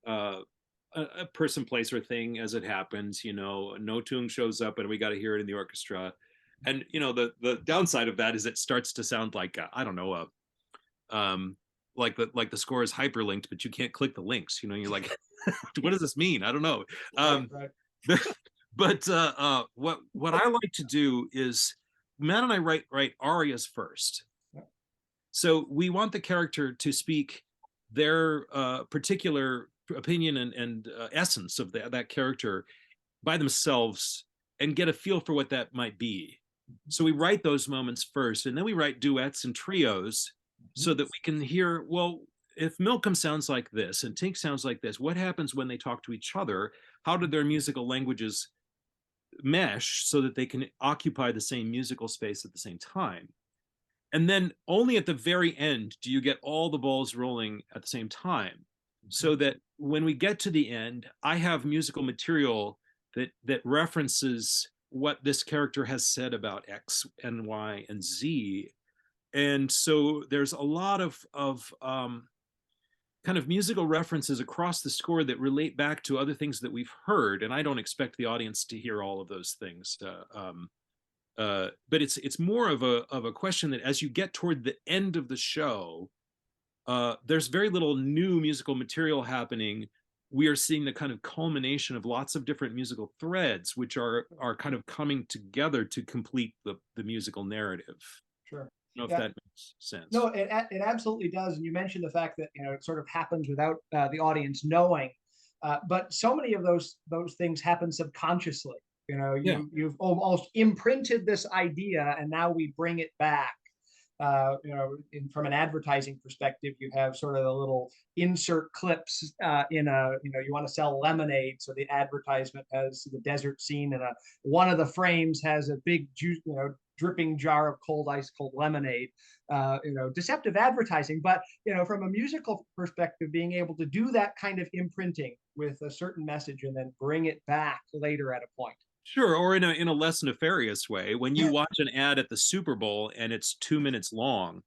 a person, place, or thing as it happens. Notung shows up and we got to hear it in the orchestra. And the downside of that is it starts to sound like I don't know, like the score is hyperlinked, but you can't click the links. You're like, what does this mean? I don't know. Right. But what I like to do is Matt and I write arias first. Yeah. So we want the character to speak their particular opinion and essence of that character by themselves and get a feel for what that might be. So we write those moments first, and then we write duets and trios so that we can hear, well, if Milcom sounds like this and Tink sounds like this, what happens when they talk to each other? How do their musical languages mesh so that they can occupy the same musical space at the same time? And then only at the very end do you get all the balls rolling at the same time, so that when we get to the end, I have musical material that references what this character has said about X and Y and Z. And so there's a lot of kind of musical references across the score that relate back to other things that we've heard. And I don't expect the audience to hear all of those things. But it's more of a question that as you get toward the end of the show, there's very little new musical material happening. We are seeing the kind of culmination of lots of different musical threads, which are kind of coming together to complete the musical narrative. Sure. I don't know if that makes sense. No, it absolutely does. And you mentioned the fact that it sort of happens without the audience knowing, but so many of those things happen subconsciously. You've almost imprinted this idea, and now we bring it back. From an advertising perspective, you have sort of the little insert clips in you want to sell lemonade, so the advertisement has the desert scene, and one of the frames has a big juice, dripping jar of ice cold lemonade. Deceptive advertising, but from a musical perspective, being able to do that kind of imprinting with a certain message and then bring it back later at a point. Sure, or in a less nefarious way, when you watch an ad at the Super Bowl and it's 2 minutes long,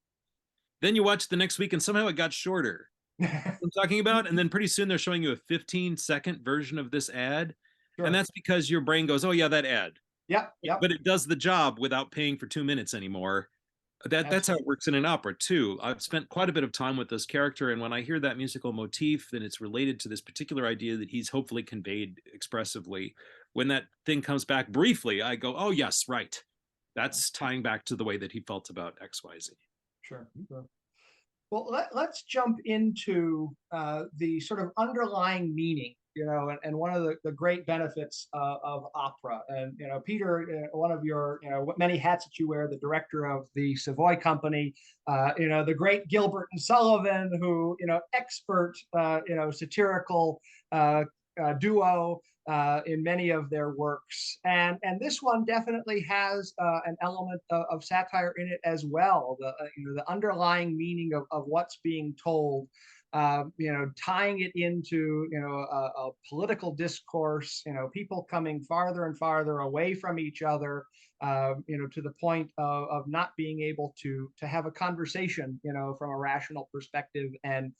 then you watch the next week and somehow it got shorter. I'm talking about, and then pretty soon they're showing you a 15-second version of this ad, Sure. and that's because your brain goes, "Oh yeah, that ad." Yeah. But it does the job without paying for 2 minutes anymore. That's how it works in an opera too. I've spent quite a bit of time with this character, and when I hear that musical motif, then it's related to this particular idea that he's hopefully conveyed expressively. When that thing comes back briefly, I go, "Oh yes, right. That's tying back to the way that he felt about XYZ." Sure. Well, let's jump into the sort of underlying meaning, and one of the great benefits of opera. And, Peter, one of your, many hats that you wear, the director of the Savoy Company, the great Gilbert and Sullivan, who, expert, satirical duo in many of their works, and this one definitely has an element of satire in it as well. The underlying meaning of what's being told, tying it into a political discourse. People coming farther and farther away from each other, to the point of not being able to have a conversation, from a rational perspective, and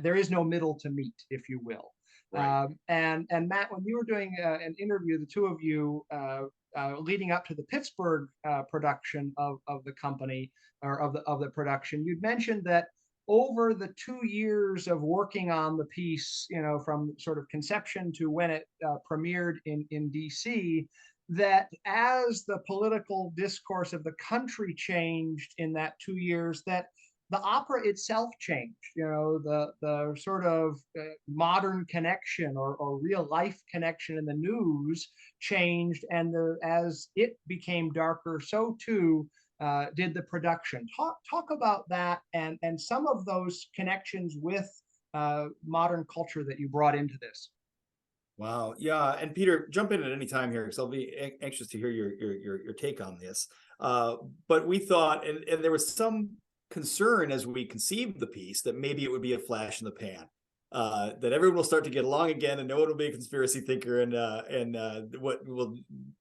there is no middle to meet, if you will. Right. And Matt, when you were doing an interview, the two of you, leading up to the Pittsburgh production of the company, or of the production, you'd mentioned that over the 2 years of working on the piece, from sort of conception to when it premiered in DC, that as the political discourse of the country changed in that 2 years, that the opera itself changed. The sort of modern connection or real life connection in the news changed, and as it became darker, so too did the production. Talk about that and some of those connections with modern culture that you brought into this. Wow. Yeah. And Peter, jump in at any time here, because I'll be anxious to hear your take on this. But we thought, and there was some concern as we conceived the piece, that maybe it would be a flash in the pan, that everyone will start to get along again, and no one will be a conspiracy thinker, and what will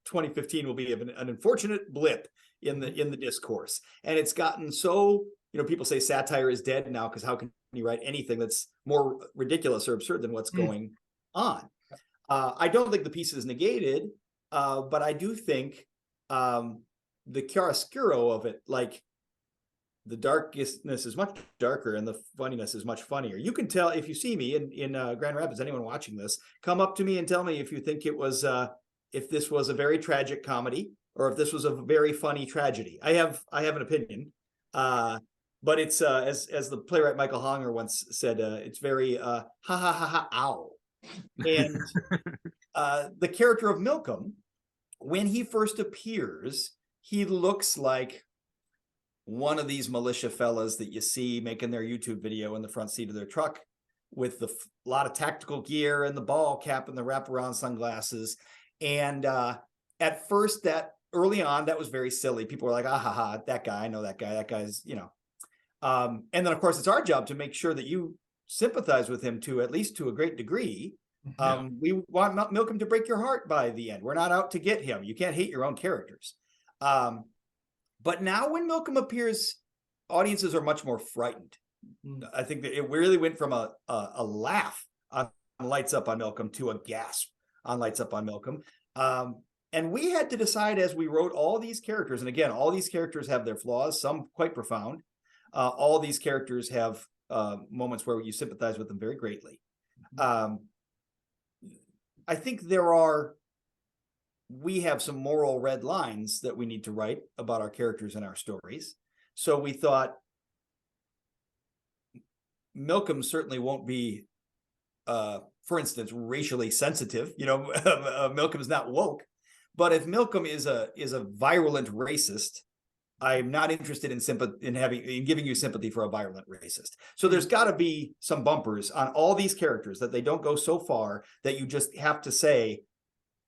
2015 will be an unfortunate blip in the discourse. And it's gotten so, people say satire is dead now, because how can you write anything that's more ridiculous or absurd than what's going on? I don't think the piece is negated, but I do think the chiaroscuro of it, like the darkness is much darker and the funniness is much funnier. You can tell if you see me in Grand Rapids, anyone watching this, come up to me and tell me if you think it was, if this was a very tragic comedy or if this was a very funny tragedy. I have an opinion, but it's as the playwright Michael Honger once said, it's very ha ha ha ha ow. And the character of Milcom, when he first appears, he looks like one of these militia fellas that you see making their YouTube video in the front seat of their truck with the lot of tactical gear and the ball cap and the wraparound sunglasses. And at first, that early on, that was very silly. People were like, ah, ha, ha, that guy, I know that guy. That guy's, you know. And then, of course, it's our job to make sure that you sympathize with him to at least to a great degree. We want Milcom to break your heart by the end. We're not out to get him. You can't hate your own characters. But now when Milcom appears, audiences are much more frightened. I think that it really went from a laugh on Lights Up on Milcom to a gasp on Lights Up on Milcom. And we had to decide as we wrote all these characters, and again, all these characters have their flaws, some quite profound. All these characters have moments where you sympathize with them very greatly. I think we have some moral red lines that we need to write about our characters and our stories. So we thought Milcom certainly won't be, for instance, racially sensitive. You know, Milcom is not woke. But if Milcom is a virulent racist, I'm not interested in giving you sympathy for a virulent racist. So there's got to be some bumpers on all these characters that they don't go so far that you just have to say,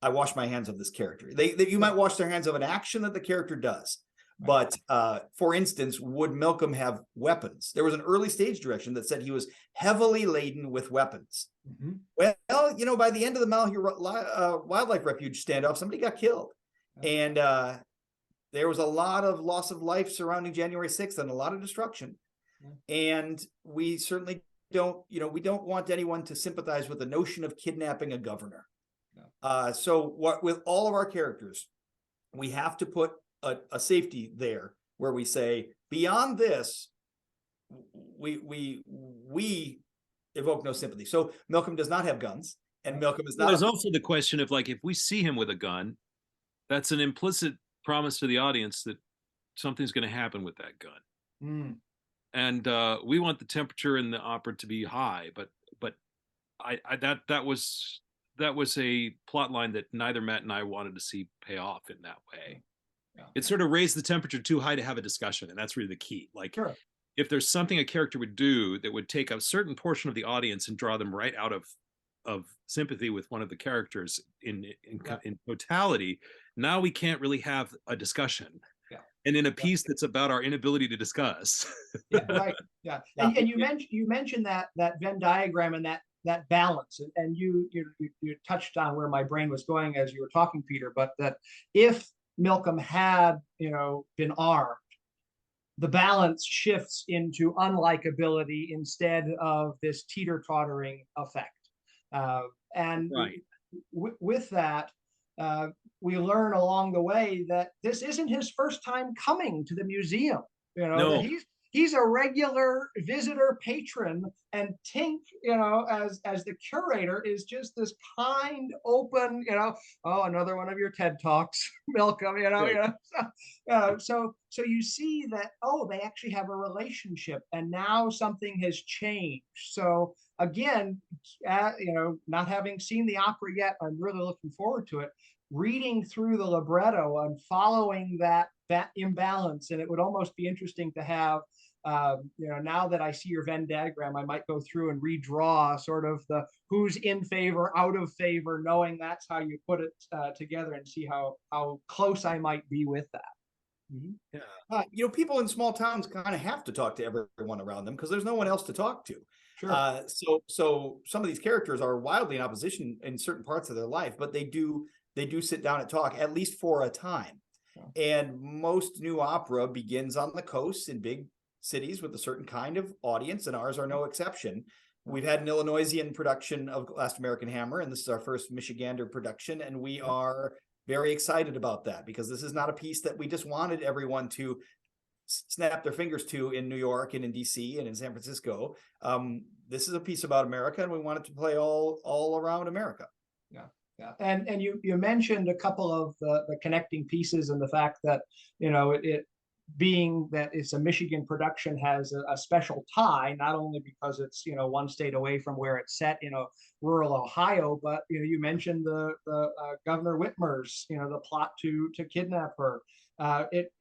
I wash my hands of this character. You might wash their hands of an action that the character does. But for instance, would Milcom have weapons? There was an early stage direction that said he was heavily laden with weapons. Well, you know, by the end of the Malheur Wildlife Refuge standoff, somebody got killed. And there was a lot of loss of life surrounding January 6th and a lot of destruction. And we certainly don't, you know, we don't want anyone to sympathize with the notion of kidnapping a governor. So with all of our characters, we have to put a safety there where we say, beyond this, we evoke no sympathy. So Milcom does not have guns, and Milcom is not. There's also the question of, like, if we see him with a gun, that's an implicit promise to the audience that something's going to happen with that gun. And we want the temperature in the opera to be high, but that was a plot line that neither Matt and I wanted to see pay off in that way. It sort of raised the temperature too high to have a discussion, and that's really the key. Like, if there's something a character would do that would take a certain portion of the audience and draw them right out of sympathy with one of the characters in totality, now we can't really have a discussion. And in a piece that's about our inability to discuss. And you mentioned that Venn diagram and that balance, and you touched on where my brain was going as you were talking, Peter. But that if Milcom had, been armed, the balance shifts into unlikability instead of this teeter-tottering effect. With that, we learn along the way that this isn't his first time coming to the museum. No. He's a regular visitor patron, and Tink, as the curator, is just this kind, open, oh, another one of your TED Talks, Milcom, So you see that, oh, they actually have a relationship, and now something has changed. So again, not having seen the opera yet, I'm really looking forward to it. Reading through the libretto and following that imbalance, and it would almost be interesting to have, now that I see your Venn diagram, I might go through and redraw sort of the who's in favor, out of favor, knowing that's how you put it together, and see how close I might be with that. People in small towns kind of have to talk to everyone around them because there's no one else to talk to. Sure. So some of these characters are wildly in opposition in certain parts of their life, but they do sit down and talk, at least for a time. And most new opera begins on the coast in big cities with a certain kind of audience, and ours are no exception. We've had an Illinoisian production of Last American Hammer, and this is our first Michigander production, and we are very excited about that, because this is not a piece that we just wanted everyone to snap their fingers to in New York and in DC and in San Francisco. This is a piece about America, and we want it to play all around America. Yeah. Yeah. And you mentioned a couple of the connecting pieces, and the fact that, it being that it's a Michigan production has a special tie, not only because it's, one state away from where it's set, rural Ohio, but, you mentioned the Governor Whitmer's, the plot to kidnap her.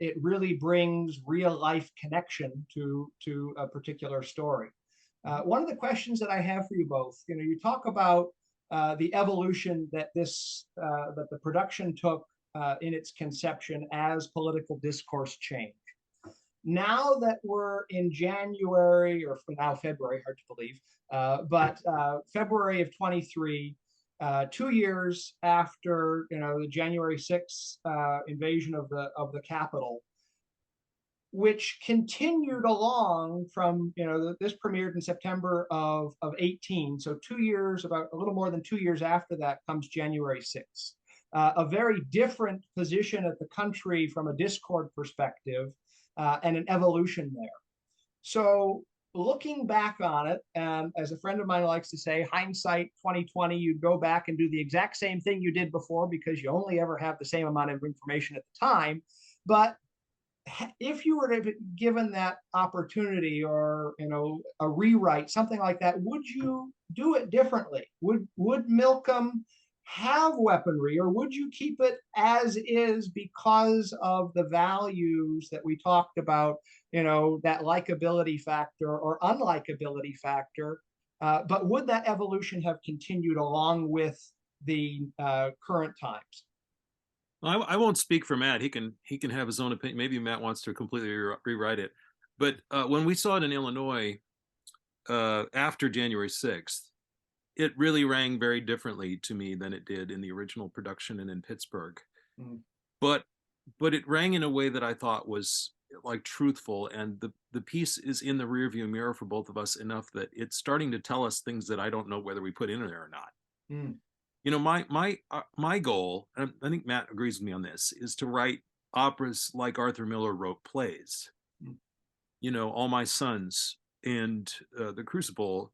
It really brings real life connection to a particular story. One of the questions that I have for you both, you talk about the evolution that that the production took in its conception as political discourse changed. Now that we're in January, or for now February, hard to believe, but February of 23, 2 years after the January 6th invasion of the Capitol, which continued along from, this premiered in September of 18. So 2 years, about a little more than 2 years after that, comes January 6th. A very different position at the country from a discord perspective, and an evolution there. So looking back on it, and as a friend of mine likes to say, hindsight 2020, you go back and do the exact same thing you did before, because you only ever have the same amount of information at the time. But if you were to be given that opportunity, or a rewrite, something like that, would you do it differently? Would Milcom have weaponry, or would you keep it as is because of the values that we talked about, that likability factor or unlikability factor? But would that evolution have continued along with the current times? I won't speak for Matt. He can have his own opinion. Maybe Matt wants to completely rewrite it. But when we saw it in Illinois after January 6th, it really rang very differently to me than it did in the original production and in Pittsburgh. Mm. But it rang in a way that I thought was like truthful, and the piece is in the rearview mirror for both of us enough that it's starting to tell us things that I don't know whether we put in there or not. Mm. My goal, and I think Matt agrees with me on this, is to write operas like Arthur Miller wrote plays. Mm. All My Sons and The Crucible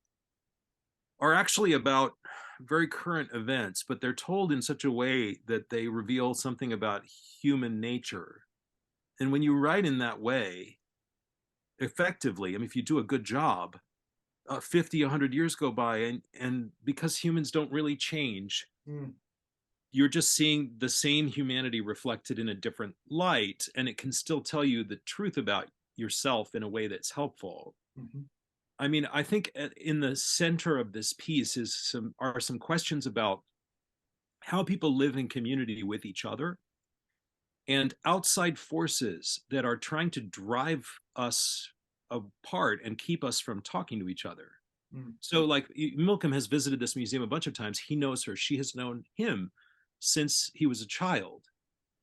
are actually about very current events, but they're told in such a way that they reveal something about human nature. And when you write in that way, effectively, if you do a good job, 50, 100 years go by, and because humans don't really change, you're just seeing the same humanity reflected in a different light, and it can still tell you the truth about yourself in a way that's helpful. Mm-hmm. I think in the center of this piece are some questions about how people live in community with each other, and outside forces that are trying to drive us apart and keep us from talking to each other. Mm. So like Milcom has visited this museum a bunch of times. He knows her. She has known him since he was a child.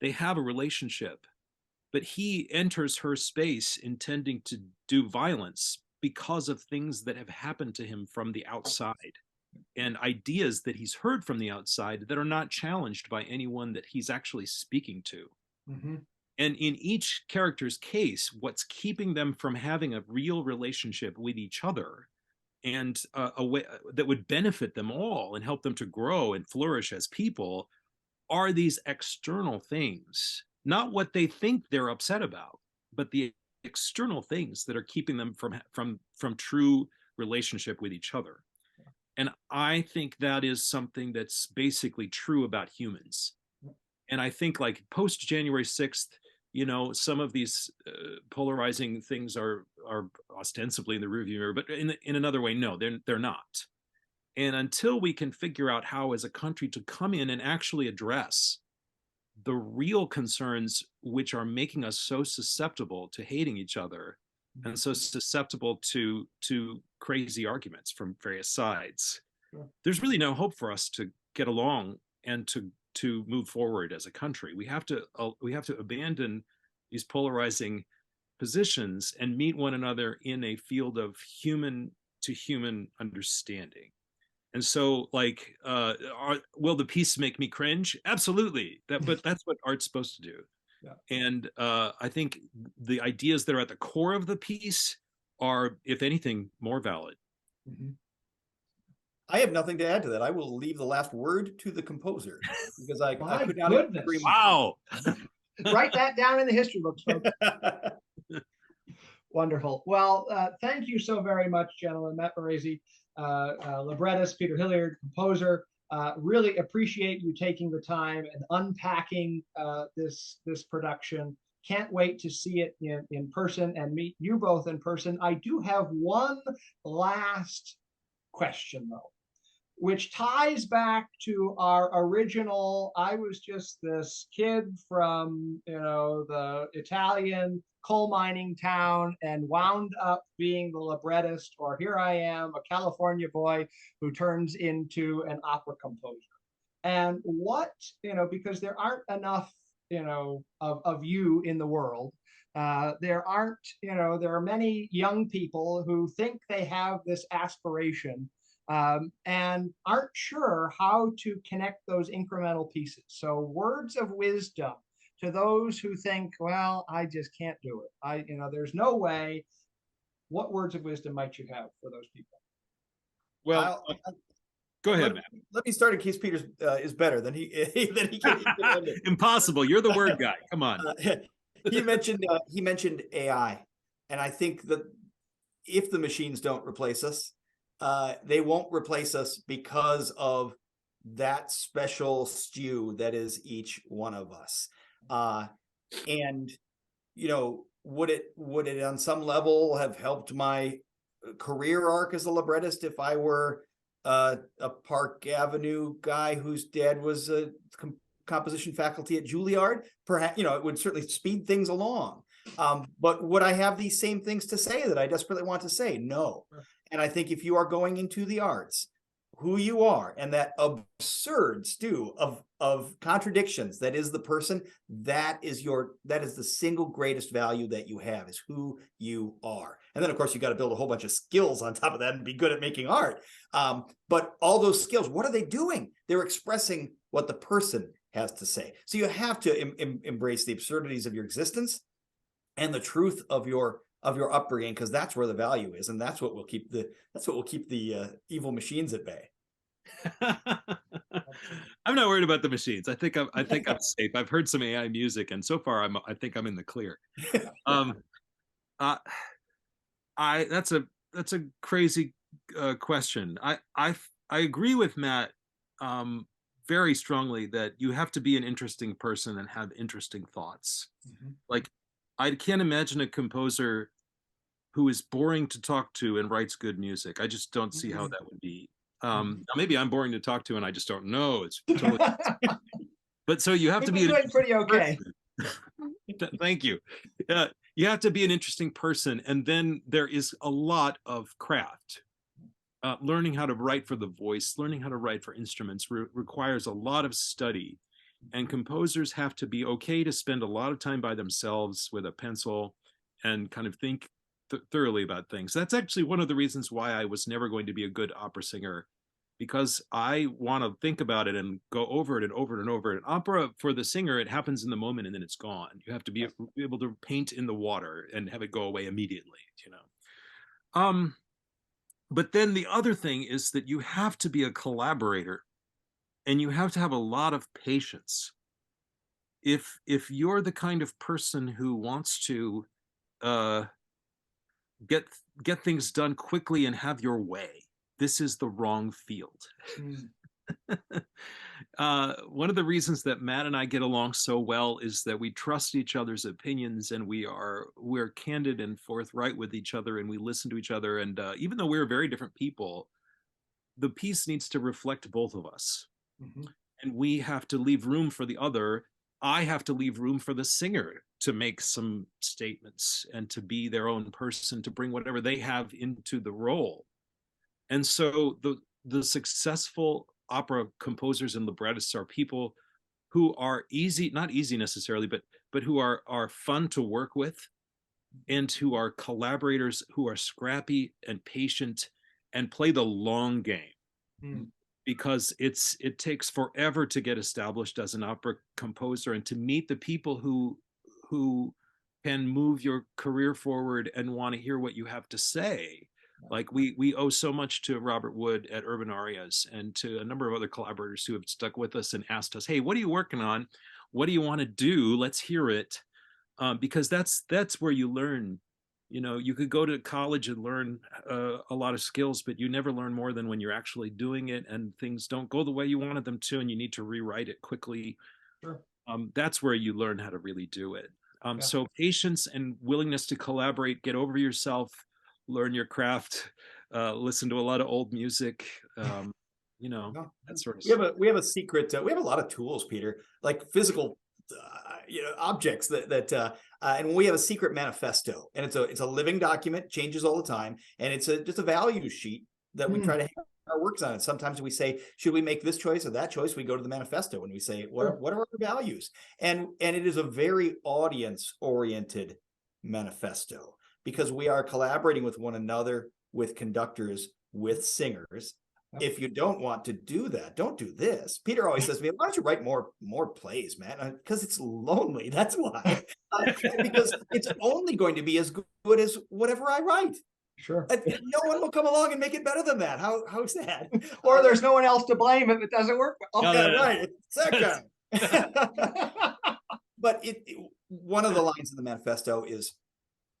They have a relationship, but he enters her space intending to do violence because of things that have happened to him from the outside, and ideas that he's heard from the outside that are not challenged by anyone that he's actually speaking to. Mm-hmm. And in each character's case, what's keeping them from having a real relationship with each other, and a way that would benefit them all and help them to grow and flourish as people, are these external things, not what they think they're upset about, but the external things that are keeping them from true relationship with each other. And I think that is something that's basically true about humans. And I think like post January 6th, some of these polarizing things are ostensibly in the rearview mirror, but in another way, no, they're not. And until we can figure out how as a country to come in and actually address the real concerns which are making us so susceptible to hating each other, and so susceptible to crazy arguments from various sides, there's really no hope for us to get along and to move forward as a country. We have to abandon these polarizing positions and meet one another in a field of human to human understanding. And so, like, will the piece make me cringe? Absolutely. But that's what art's supposed to do. Yeah. And I think the ideas that are at the core of the piece are, if anything, more valid. Mm-hmm. I have nothing to add to that. I will leave the last word to the composer because I My could not goodness. agree more. Wow. Write that down in the history books, folks. Wonderful. Well, thank you so very much, gentlemen. Matt Boresi, librettist, Peter Hilliard, composer. Really appreciate you taking the time and unpacking this production. Can't wait to see it in person and meet you both in person. I do have one last question, though, which ties back to our original, I was just this kid from, the Italian coal mining town and wound up being the librettist, or here I am, a California boy who turns into an opera composer. And what, because there aren't enough, of you in the world. There aren't, there are many young people who think they have this aspiration and aren't sure how to connect those incremental pieces. So words of wisdom to those who think, well, I just can't do it. There's no way. What words of wisdom might you have for those people? Well, go ahead, Matt. Let me start in case Peter is better than he can. Impossible. You're the word guy. Come on. He mentioned AI, and I think that if the machines don't replace us, they won't replace us because of that special stew that is each one of us. And would it on some level have helped my career arc as a librettist if I were a Park Avenue guy whose dad was a composition faculty at Juilliard? Perhaps, it would certainly speed things along. But would I have these same things to say that I desperately want to say? No. And I think if you are going into the arts, who you are and that absurd stew of contradictions that is the person, that is the single greatest value that you have, is who you are. And then of course you got to build a whole bunch of skills on top of that and be good at making art. But all those skills, what are they doing? They're expressing what the person has to say. So you have to embrace the absurdities of your existence and the truth of your upbringing, because that's where the value is, and that's what will keep the evil machines at bay. I'm not worried about the machines. I think I'm safe. I've heard some AI music, and so far I think I'm in the clear. That's a crazy question. I agree with Matt very strongly that you have to be an interesting person and have interesting thoughts. Mm-hmm. Like, I can't imagine a composer who is boring to talk to and writes good music. I just don't see how that would be. Maybe I'm boring to talk to and I just don't know. It's totally. But so you have to be doing pretty okay. Thank you. You have to be an interesting person, and then there is a lot of craft. Learning how to write for the voice, learning how to write for instruments requires a lot of study. And composers have to be okay to spend a lot of time by themselves with a pencil and kind of think thoroughly about things. That's actually one of the reasons why I was never going to be a good opera singer, because I want to think about it and go over it and over it and over it. Opera, for the singer, it happens in the moment and then it's gone. You have to be able to paint in the water and have it go away immediately, But then the other thing is that you have to be a collaborator. And you have to have a lot of patience. If you're the kind of person who wants to get things done quickly and have your way, this is the wrong field. One of the reasons that Matt and I get along so well is that we trust each other's opinions, and we're candid and forthright with each other, and we listen to each other. And even though we're very different people, the piece needs to reflect both of us. Mm-hmm. And we have to leave room for the other. I have to leave room for the singer to make some statements and to be their own person, to bring whatever they have into the role. And so the successful opera composers and librettists are people who are not easy necessarily, but who are fun to work with, and who are collaborators, who are scrappy and patient and play the long game. Mm. because it takes forever to get established as an opera composer and to meet the people who can move your career forward and want to hear what you have to say. Like we owe so much to Robert Wood at Urban Arias and to a number of other collaborators who have stuck with us and asked us, hey, what are you working on? What do you want to do? Let's hear it. Because that's where you learn. You know, you could go to college and learn a lot of skills, but you never learn more than when you're actually doing it and things don't go the way you wanted them to and you need to rewrite it quickly. Sure. That's where you learn how to really do it. Yeah. So patience and willingness to collaborate, get over yourself, learn your craft, listen to a lot of old music, you know, that sort of stuff. We have a secret. We have a lot of tools, Peter, like physical, objects and we have a secret manifesto, and it's a living document, changes all the time, and it's just a value sheet that we try to have our works on. And sometimes we say, should we make this choice or that choice? We go to the manifesto and we say, what are our values? And it is a very audience oriented manifesto, because we are collaborating with one another, with conductors, with singers. If you don't want to do that, don't do this. Peter always says to me, why don't you write more plays, man? Because it's lonely. That's why. Because it's only going to be as good as whatever I write. Sure. No one will come along and make it better than that. How sad. Or there's no one else to blame if it doesn't work. Right. It's that guy. But one of the lines in the manifesto is,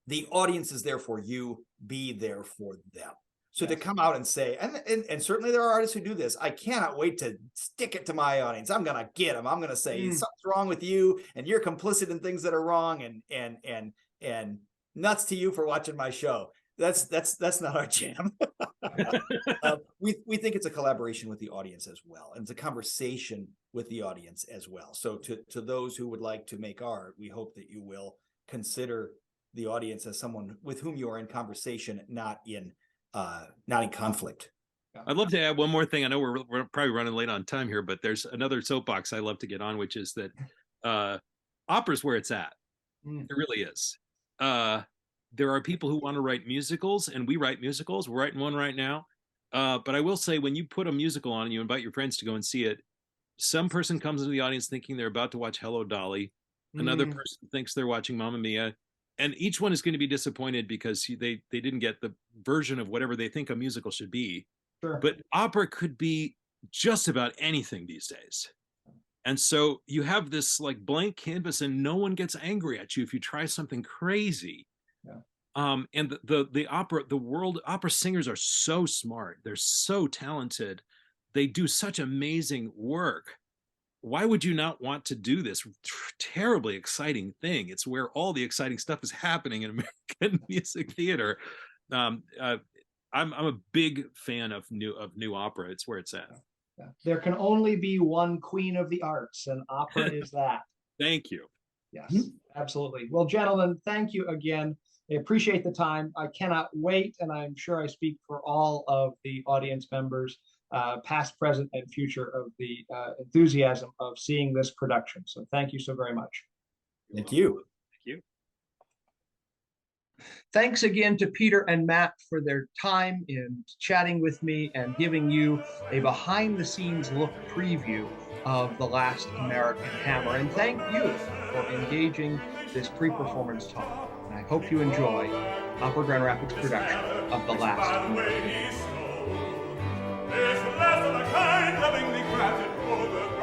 the audience is there for you, be there for them. So to come out and say, and certainly there are artists who do this, I cannot wait to stick it to my audience. I'm going to get them. I'm going to say something's wrong with you, and you're complicit in things that are wrong, and nuts to you for watching my show. That's not our jam. We think it's a collaboration with the audience as well, and it's a conversation with the audience as well. So to those who would like to make art, we hope that you will consider the audience as someone with whom you are in conversation, not in conflict. I'd love to add one more thing. I know we're probably running late on time here, but there's another soapbox I love to get on, which is that opera's where it's at. It really is. There are people who want to write musicals, and we write musicals. We're writing one right now. But I will say, when you put a musical on and you invite your friends to go and see it, some person comes into the audience thinking they're about to watch Hello, Dolly. Another person thinks they're watching Mamma Mia. And each one is going to be disappointed because they didn't get the version of whatever they think a musical should be. Sure. But opera could be just about anything these days. And so you have this like blank canvas, and no one gets angry at you if you try something crazy. Yeah. And the opera singers are so smart. They're so talented. They do such amazing work. Why would you not want to do this terribly exciting thing? It's where all the exciting stuff is happening in American music theater. I'm a big fan of new opera. It's where it's at. Yeah. There can only be one queen of the arts, and opera is that. Thank you. Yes, absolutely. Well, gentlemen, thank you again. I appreciate the time. I cannot wait, and I'm sure I speak for all of the audience members, past, present, and future, of the enthusiasm of seeing this production. So thank you so very much. Thank you. Thank you. Thanks again to Peter and Matt for their time in chatting with me and giving you a behind-the-scenes look preview of The Last American Hammer. And thank you for engaging this pre-performance talk. And I hope you enjoy Opera Grand Rapids' production of The Last American Hammer. There's less of the kind lovingly crafted for the